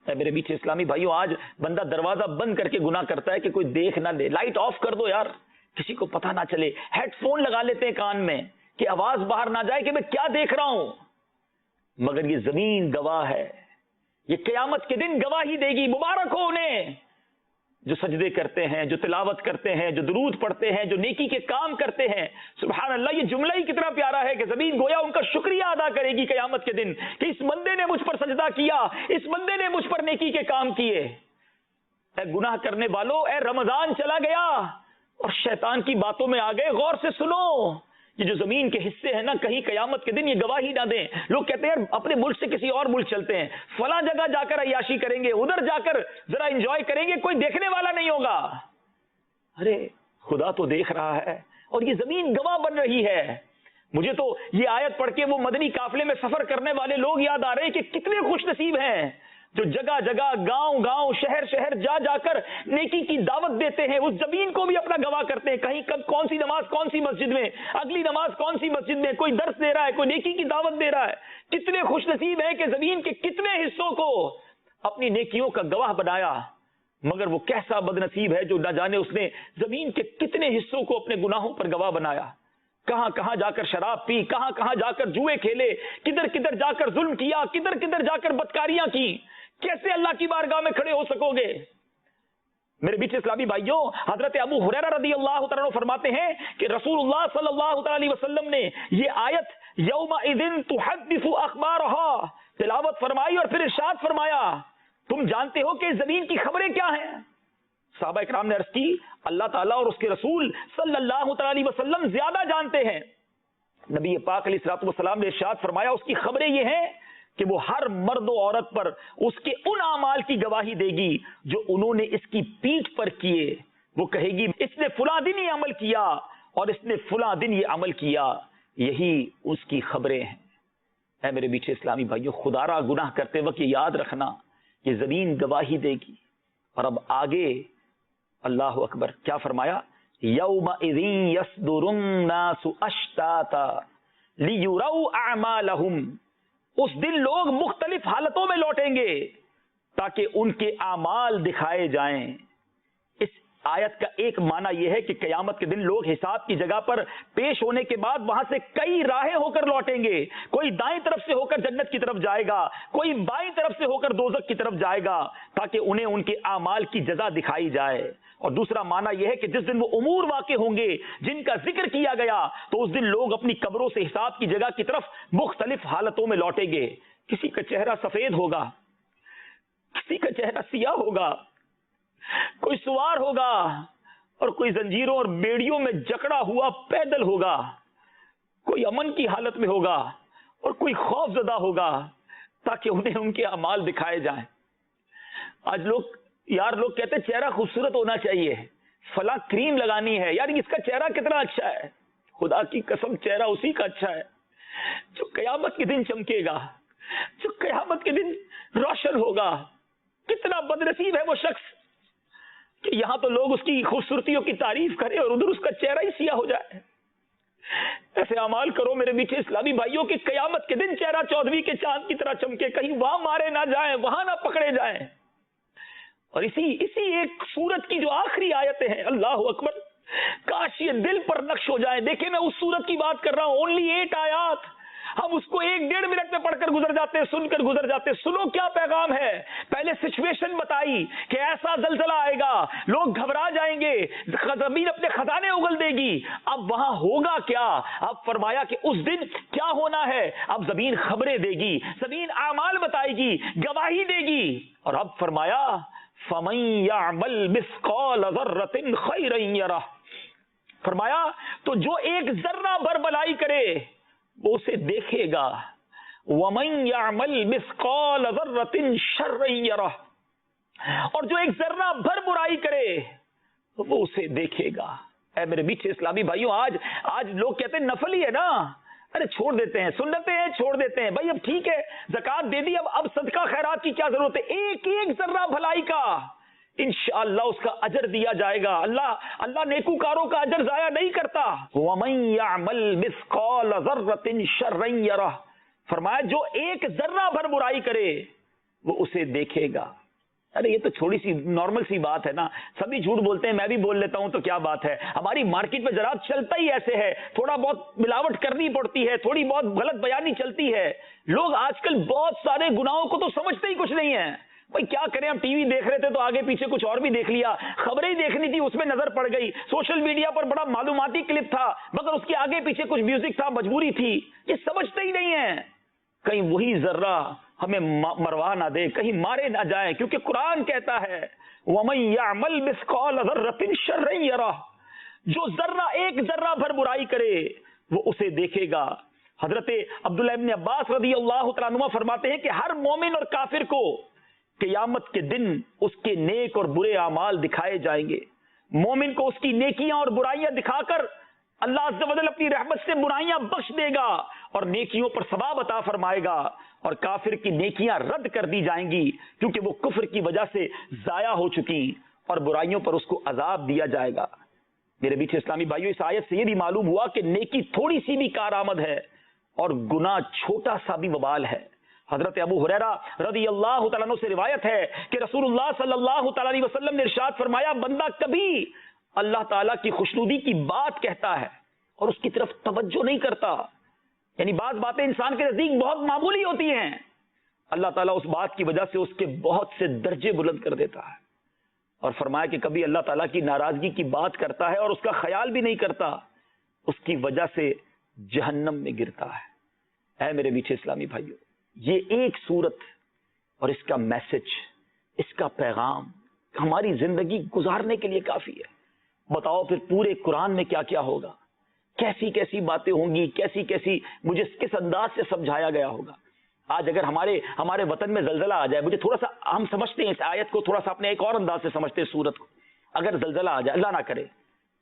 اے میرے میٹھے اسلامی بھائیوں، آج بندہ دروازہ بند کر کے گناہ کرتا ہے کہ کوئی دیکھ نہ لے، لائٹ آف کر دو یار، کسی کو پتہ نہ چلے، ہیڈ فون لگا لیتے ہیں کان میں کہ آواز باہر نہ جائے کہ میں کیا دیکھ رہا ہوں۔ مگر یہ زمین گواہ ہے، یہ قیامت کے دن گواہی دے گی۔ مبارک ہو انہیں جو سجدے کرتے ہیں، جو تلاوت کرتے ہیں، جو درود پڑھتے ہیں، جو نیکی کے کام کرتے ہیں۔ سبحان اللہ، یہ جملہ ہی کتنا پیارا ہے کہ زمین گویا ان کا شکریہ ادا کرے گی قیامت کے دن کہ اس بندے نے مجھ پر سجدہ کیا، اس بندے نے مجھ پر نیکی کے کام کیے۔ اے گناہ کرنے والوں، اے رمضان چلا گیا اور شیطان کی باتوں میں آ گئے، غور سے سنو۔ یہ جو زمین کے حصے ہیں نا، کہیں قیامت کے دن یہ گواہی نہ دیں۔ لوگ کہتے ہیں اپنے ملک سے کسی اور ملک چلتے ہیں، فلاں جگہ جا کر عیاشی کریں گے، ادھر جا کر ذرا انجوائے کریں گے، کوئی دیکھنے والا نہیں ہوگا۔ ارے خدا تو دیکھ رہا ہے اور یہ زمین گواہ بن رہی ہے۔ مجھے تو یہ آیت پڑھ کے وہ مدنی قافلے میں سفر کرنے والے لوگ یاد آ رہے ہیں کہ کتنے خوش نصیب ہیں جو جگہ جگہ، گاؤں گاؤں، شہر شہر جا جا کر نیکی کی دعوت دیتے ہیں، اس زمین کو بھی اپنا گواہ کرتے ہیں۔ کہیں کب کون سی نماز کون سی مسجد میں، اگلی نماز کون سی مسجد میں، کوئی درس دے رہا ہے، کوئی نیکی کی دعوت دے رہا ہے۔ کتنے خوش نصیب ہیں کہ زمین کے کتنے حصوں کو اپنی نیکیوں کا گواہ بنایا۔ مگر وہ کیسا بد نصیب ہے جو نہ جانے اس نے زمین کے کتنے حصوں کو اپنے گناہوں پر گواہ بنایا۔ کہاں کہاں جا کر شراب پی، کہاں کہاں جا کر جوئے کھیلے، کدھر کدھر جا کر ظلم کیا، کدھر کدھر جا کر بدکاریاں کی۔ کیسے اللہ کی بارگاہ میں کھڑے ہو سکو گے؟ میرے بیچ اسلامی بھائیوں، حضرت ابو ہریرہ رضی اللہ تعالیٰ عنہ فرماتے ہیں کہ رسول اللہ صلی اللہ تعالیٰ علیہ وسلم نے یہ آیت یومئذ تحدث اخبارها تلاوت فرمائی اور پھر ارشاد فرمایا، تم جانتے ہو کہ زمین کی خبریں کیا ہیں؟ صحابہ اکرام نے عرض کی، اللہ تعالیٰ اور اس کے رسول صلی اللہ تعالیٰ علیہ وسلم زیادہ جانتے ہیں۔ نبی پاک علیہ الصلوۃ والسلام نے ارشاد فرمایا، اس کی خبریں یہ ہیں کہ وہ ہر مرد و عورت پر اس کے ان اعمال کی گواہی دے گی جو انہوں نے اس کی پیٹھ پر کیے۔ وہ کہے گی اس نے فلاں دن یہ عمل کیا اور اس نے فلاں دن یہ عمل کیا، یہی اس کی خبریں ہیں۔ اے میرے میٹھے اسلامی بھائیوں، خدا را گناہ کرتے وقت یہ یاد رکھنا، یہ زمین گواہی دے گی۔ اور اب آگے اللہ اکبر کیا فرمایا، یومئذ یصدر الناس اشتاتا لیروا اعمالهم، اس دن لوگ مختلف حالتوں میں لوٹیں گے تاکہ ان کے اعمال دکھائے جائیں۔ اس آیت کا ایک معنی یہ ہے کہ قیامت کے دن لوگ حساب کی جگہ پر پیش ہونے کے بعد وہاں سے کئی راہیں ہو کر لوٹیں گے۔ کوئی دائیں طرف سے ہو کر جنت کی طرف جائے گا، کوئی بائیں طرف سے ہو کر دوزخ کی طرف جائے گا، تاکہ انہیں ان کے اعمال کی جزا دکھائی جائے۔ اور دوسرا معنی یہ ہے کہ جس دن وہ امور واقع ہوں گے جن کا ذکر کیا گیا، تو اس دن لوگ اپنی قبروں سے حساب کی جگہ کی طرف مختلف حالتوں میں لوٹیں گے۔ کسی کا چہرہ سفید ہوگا، کسی کا چہرہ سیاہ ہوگا، کوئی سوار ہوگا اور کوئی زنجیروں اور بیڑیوں میں جکڑا ہوا پیدل ہوگا، کوئی امن کی حالت میں ہوگا اور کوئی خوف زدہ ہوگا، تاکہ انہیں ان کے اعمال دکھائے جائیں۔ آج لوگ کہتے ہیں چہرہ خوبصورت ہونا چاہیے، فلاں کریم لگانی ہے، یار اس کا چہرہ کتنا اچھا ہے۔ خدا کی قسم چہرہ اسی کا اچھا ہے جو قیامت کے دن چمکے گا، جو قیامت کے دن روشن ہوگا۔ کتنا بد نصیب ہے وہ شخص کہ یہاں تو لوگ اس کی خوبصورتیوں کی تعریف کریں اور ادھر اس کا چہرہ ہی سیاہ ہو جائے۔ ایسے اعمال کرو میرے میٹھے اسلامی بھائیوں کہ قیامت کے دن چہرہ چودھویں کے چاند کی طرح چمکے، کہیں وہاں مارے نہ جائیں، وہاں نہ پکڑے جائیں۔ اور اسی ایک سورت کی جو آخری آیتیں ہیں، اللہ اکبر، کاش یہ دل پر نقش ہو جائے. دیکھیں میں اس سورت کی بات کر رہا ہوں, اونلی 8 آیات, ہم اس کو 1-1.5 منٹ میں پڑھ کر گزر جاتے ہیں, سن کر گزر جاتے ہیں. سنو کیا پیغام ہے. پہلے سچویشن بتائی کہ ایسا زلزلہ آئے گا, لوگ گھبرا جائیں گے, زمین اپنے خزانے اگل دے گی. اب وہاں ہوگا کیا؟ اب فرمایا کہ اس دن کیا ہونا ہے. اب زمین خبریں دے گی, زمین اعمال بتائے گی, گواہی دے گی. اور اب فرمایا فَمَن يَعْمَلْ مِثْقَالَ ذَرَّةٍ خَيْرًا يَرَهُ. فرمایا تو جو ایک ذرہ بھر بھلائی کرے وہ اسے دیکھے گا. وَمَن يَعْمَلْ مِثْقَالَ ذَرَّةٍ شَرًّا يَرَهُ. اور جو ایک ذرہ بھر برائی کرے وہ اسے دیکھے گا. اے میرے میٹھے اسلامی بھائیوں, آج لوگ کہتے ہیں نفل ہی ہے نا, ارے چھوڑ دیتے ہیں, سنتے ہیں چھوڑ دیتے ہیں. بھائی اب ٹھیک ہے زکات دے دی, اب صدقہ خیرات کی کیا ضرورت ہے. ایک ذرہ بھلائی کا انشاءاللہ اس کا اجر دیا جائے گا. اللہ نیکوکاروں کا اجر ضائع نہیں کرتا. وَمَن يَعْمَلْ مِثْقَالَ ذَرَّةٍ شَرًّا يَرَهُ. فرمایا جو ایک ذرہ بھر برائی کرے وہ اسے دیکھے گا. ارے یہ تو چھوٹی سی نارمل سی بات ہے نا, سبھی جھوٹ بولتے ہیں, میں بھی بول لیتا ہوں, تو کیا بات ہے. ہماری مارکیٹ میں ذرا چلتا ہی ایسے ہے, تھوڑا بہت ملاوٹ کرنی پڑتی ہے, تھوڑی بہت غلط بیانی چلتی ہے. لوگ آج کل بہت سارے گناہوں کو تو سمجھتے ہی کچھ نہیں ہے. بھائی کیا کریں, ہم ٹی وی دیکھ رہے تھے تو آگے پیچھے کچھ اور بھی دیکھ لیا, خبریں ہی دیکھنی تھی اس میں نظر پڑ گئی, سوشل میڈیا پر بڑا معلوماتی کلپ تھا مگر اس کے آگے پیچھے کچھ میوزک تھا, مجبوری تھی. یہ سمجھتے ہی نہیں ہیں. کہیں وہی ذرہ ہمیں مروا نہ دے, کہیں مارے نہ جائیں, کیونکہ قرآن کہتا ہے وَمَن يَعْمَلْ مِثْقَالَ ذَرَّةٍ شَرًّا يَرَهُ. جو ایک ذرہ بھر برائی کرے وہ اسے دیکھے گا. حضرت عبداللہ ابن عباس رضی اللہ تعالیٰ عنہ فرماتے ہیں کہ ہر مومن اور کافر کو قیامت کے دن اس کے نیک اور برے اعمال دکھائے جائیں گے. مومن کو اس کی نیکیاں اور برائیاں دکھا کر اللہ عز و جل اپنی رحمت سے برائیاں بخش دے گا اور نیکیوں پر ثواب عطا فرمائے گا, اور کافر کی نیکیاں رد کر دی جائیں گی کیونکہ وہ کفر کی وجہ سے ضائع ہو چکی, اور برائیوں پر اس کو عذاب دیا جائے گا. میرے بیٹھے اسلامی بھائیوں, اس آیت سے یہ بھی معلوم ہوا کہ نیکی تھوڑی سی بھی کارآمد ہے اور گناہ چھوٹا سا بھی وبال ہے. حضرت ابو ہریرہ رضی اللہ تعالیٰ عنہ سے روایت ہے کہ رسول اللہ صلی اللہ تعالیٰ علیہ وسلم نے ارشاد فرمایا, بندہ کبھی اللہ تعالیٰ کی خوشنودی کی بات کہتا ہے اور اس کی طرف توجہ نہیں کرتا, یعنی بعض باتیں انسان کے نزدیک بہت معمولی ہوتی ہیں, اللہ تعالیٰ اس بات کی وجہ سے اس کے بہت سے درجے بلند کر دیتا ہے. اور فرمایا کہ کبھی اللہ تعالیٰ کی ناراضگی کی بات کرتا ہے اور اس کا خیال بھی نہیں کرتا, اس کی وجہ سے جہنم میں گرتا ہے. اے میرے میٹھے اسلامی بھائیوں, یہ ایک سورت اور اس کا میسج, اس کا پیغام ہماری زندگی گزارنے کے لیے کافی ہے. بتاؤ پھر پورے قرآن میں کیا کیا ہوگا, کیسی کیسی باتیں ہوں گی, کیسی کیسی مجھے کس انداز سے سمجھایا گیا ہوگا. آج اگر ہمارے وطن میں زلزلہ آ جائے, مجھے تھوڑا سا, ہم سمجھتے ہیں اس آیت کو تھوڑا سا اپنے ایک اور انداز سے سمجھتے ہیں سورت کو. اگر زلزلہ آ جائے, اللہ نہ کرے,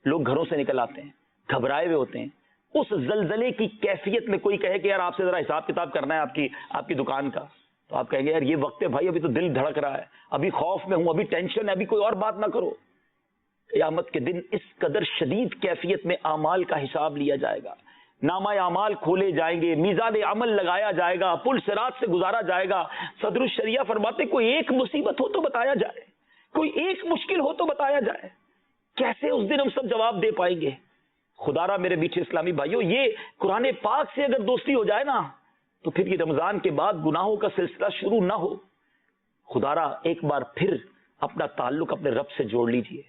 لوگ گھروں سے نکل آتے ہیں, گھبرائے ہوئے ہوتے ہیں. اس زلزلے کی کیفیت میں کوئی کہے کہ یار آپ سے ذرا حساب کتاب کرنا ہے آپ کی دکان کا, تو آپ کہیں گے یار یہ وقت ہے بھائی, ابھی تو دل دھڑک رہا ہے, ابھی خوف میں ہوں, ابھی ٹینشن ہے, ابھی کوئی اور بات نہ کرو. قیامت کے دن اس قدر شدید کیفیت میں اعمال کا حساب لیا جائے گا, نامہ اعمال کھولے جائیں گے, میزان عمل لگایا جائے گا, پل صراط سے گزارا جائے گا. صدر الشریعہ فرماتے کوئی ایک مصیبت ہو تو بتایا جائے, کوئی ایک مشکل ہو تو بتایا جائے. کیسے اس دن ہم سب جواب دے پائیں گے؟ خدا را میرے میٹھے اسلامی بھائیوں, یہ قرآن پاک سے اگر دوستی ہو جائے نا تو پھر یہ رمضان کے بعد گناہوں کا سلسلہ شروع نہ ہو. خدا را ایک بار پھر اپنا تعلق اپنے رب سے جوڑ لیجئے,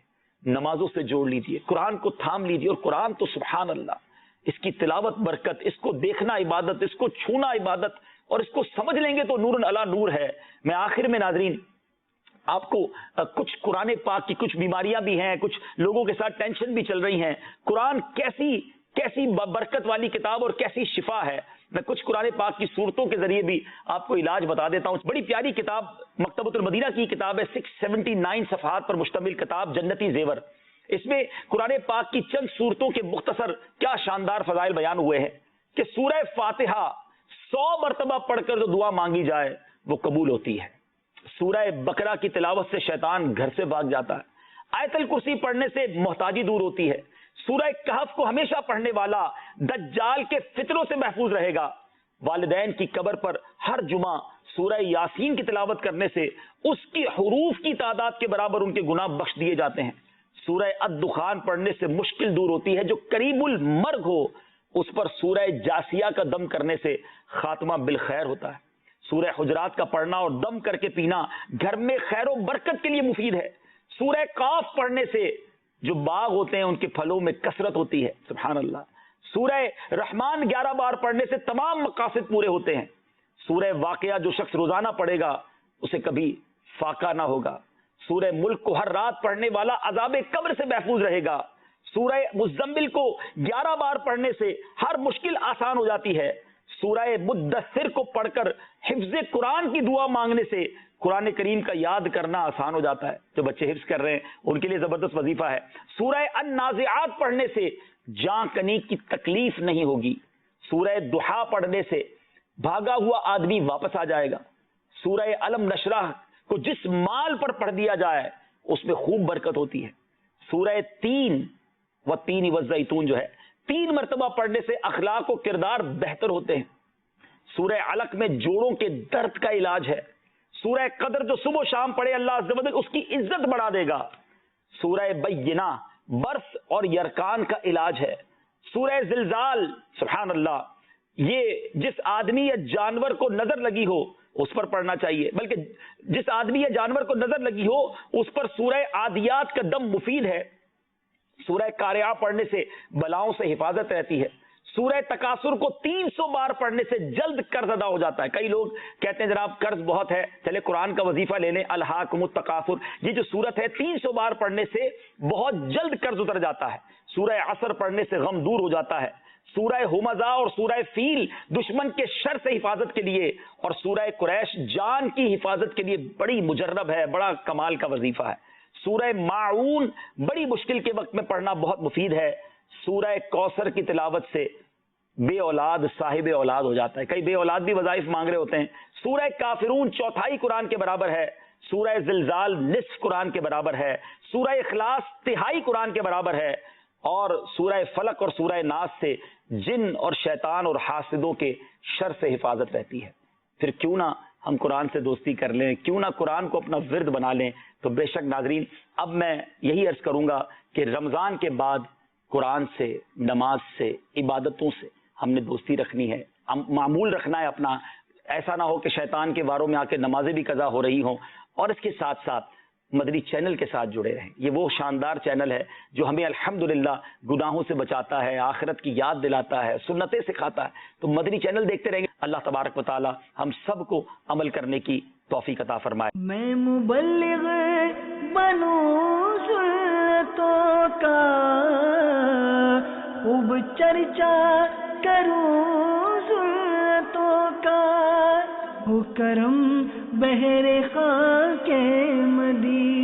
نمازوں سے جوڑ لیجئے, قرآن کو تھام لیجئے. اور قرآن تو سبحان اللہ, اس کی تلاوت برکت, اس کو دیکھنا عبادت, اس کو چھونا عبادت, اور اس کو سمجھ لیں گے تو نور علی نور ہے. میں آخر میں ناظرین آپ کو کچھ قرآن پاک کی کچھ بیماریاں بھی ہیں, کچھ لوگوں کے ساتھ ٹینشن بھی چل رہی ہیں. قرآن کیسی برکت والی کتاب اور کیسی شفا ہے, میں کچھ قرآن پاک کی صورتوں کے ذریعے بھی آپ کو علاج بتا دیتا ہوں. بڑی پیاری کتاب مکتبۃ المدینہ کی کتاب ہے, 679 صفحات پر مشتمل کتاب جنتی زیور. اس میں قرآن پاک کی چند صورتوں کے مختصر کیا شاندار فضائل بیان ہوئے ہیں کہ سورہ فاتحہ 100 مرتبہ پڑھ کر جو دعا مانگی جائے وہ قبول ہوتی ہے. سورہ بقرہ کی تلاوت سے شیطان گھر سے بھاگ جاتا ہے. آیت الکرسی پڑھنے سے محتاجی دور ہوتی ہے. سورہ کہف کو ہمیشہ پڑھنے والا دجال کے فتنوں سے محفوظ رہے گا. والدین کی قبر پر ہر جمعہ سورہ یاسین کی تلاوت کرنے سے اس کی حروف کی تعداد کے برابر ان کے گناہ بخش دیے جاتے ہیں. سورہ الدخان پڑھنے سے مشکل دور ہوتی ہے. جو قریب المرگ ہو اس پر سورہ جاسیہ کا دم کرنے سے خاتمہ بالخیر ہوتا ہے. سورہ حجرات کا پڑھنا اور دم کر کے پینا گھر میں خیر و برکت کے لیے مفید ہے. سورہ قاف پڑھنے سے جو باغ ہوتے ہیں ان کے پھلوں میں کثرت ہوتی ہے. سبحان اللہ. سورہ رحمان 11 بار پڑھنے سے تمام مقاصد پورے ہوتے ہیں. سورہ واقعہ جو شخص روزانہ پڑھے گا اسے کبھی فاقہ نہ ہوگا. سورہ ملک کو ہر رات پڑھنے والا عذاب قبر سے محفوظ رہے گا. سورہ مزمل کو 11 بار پڑھنے سے ہر مشکل آسان ہو جاتی ہے. سورہ مدثر کو پڑھ کر حفظ قرآن کی دعا مانگنے سے قرآن کریم کا یاد کرنا آسان ہو جاتا ہے. جو بچے حفظ کر رہے ہیں ان کے لیے زبردست وظیفہ ہے. سورہ النازعات پڑھنے سے جان کنی کی تکلیف نہیں ہوگی. سورہ دحا پڑھنے سے بھاگا ہوا آدمی واپس آ جائے گا. سورہ علم نشرح کو جس مال پر پڑھ دیا جائے اس میں خوب برکت ہوتی ہے. سورہ تین والزیتون جو ہے 3 مرتبہ پڑھنے سے اخلاق و کردار بہتر ہوتے ہیں. سورہ علق میں جوڑوں کے درد کا علاج ہے. سورہ قدر جو صبح و شام پڑھے اللہ عز و جل اس کی عزت بڑھا دے گا. سورہ بینہ برف اور یرکان کا علاج ہے. سورہ زلزال سبحان اللہ یہ جس آدمی یا جانور کو نظر لگی ہو اس پر پڑھنا چاہیے، بلکہ جس آدمی یا جانور کو نظر لگی ہو اس پر سورہ عادیات کا دم مفید ہے. سورہ قارعہ پڑھنے سے بلاؤں سے حفاظت رہتی ہے. سورہ تکاثر کو 300 بار پڑھنے سے جلد قرض ادا ہو جاتا ہے. کئی لوگ کہتے ہیں جناب قرض بہت ہے، چلے قرآن کا وظیفہ لے لیں الہاکم التکاثر. یہ جو سورت ہے 300 بار پڑھنے سے بہت جلد قرض اتر جاتا ہے. سورہ عصر پڑھنے سے غم دور ہو جاتا ہے. سورہ ہمزہ اور سورہ فیل دشمن کے شر سے حفاظت کے لیے، اور سورہ قریش جان کی حفاظت کے لیے بڑی مجرب ہے، بڑا کمال کا وظیفہ ہے. سورہ معون بڑی مشکل کے وقت میں پڑھنا بہت مفید ہے. سورہ کوثر کی تلاوت سے بے اولاد صاحب اولاد ہو جاتا ہے. کئی بے اولاد بھی وظائف مانگ رہے ہوتے ہیں. سورہ کافرون 1/4 قرآن کے برابر ہے. سورہ زلزال نصف قرآن کے برابر ہے. سورہ اخلاص 1/3 قرآن کے برابر ہے. اور سورہ فلق اور سورہ ناس سے جن اور شیطان اور حاسدوں کے شر سے حفاظت رہتی ہے. پھر کیوں نہ ہم قرآن سے دوستی کر لیں، کیوں نہ قرآن کو اپنا ورد بنا لیں. تو بے شک ناظرین اب میں یہی عرض کروں گا کہ رمضان کے بعد قرآن سے، نماز سے، عبادتوں سے ہم نے دوستی رکھنی ہے، معمول رکھنا ہے اپنا. ایسا نہ ہو کہ شیطان کے واروں میں آ کے نمازیں بھی قضا ہو رہی ہوں. اور اس کے ساتھ ساتھ مدنی چینل کے ساتھ جڑے رہیں. یہ وہ شاندار چینل ہے جو ہمیں الحمدللہ گناہوں سے بچاتا ہے، آخرت کی یاد دلاتا ہے، سنتیں سکھاتا ہے. تو مدنی چینل دیکھتے رہیں گے. اللہ تبارک و تعالی ہم سب کو عمل کرنے کی توفیق عطا فرمائے. میں مبلغ بنوں سنتوں کا، خوب چرچا کروں سنتوں کا، ہو کرم بہر خاک مدینہ.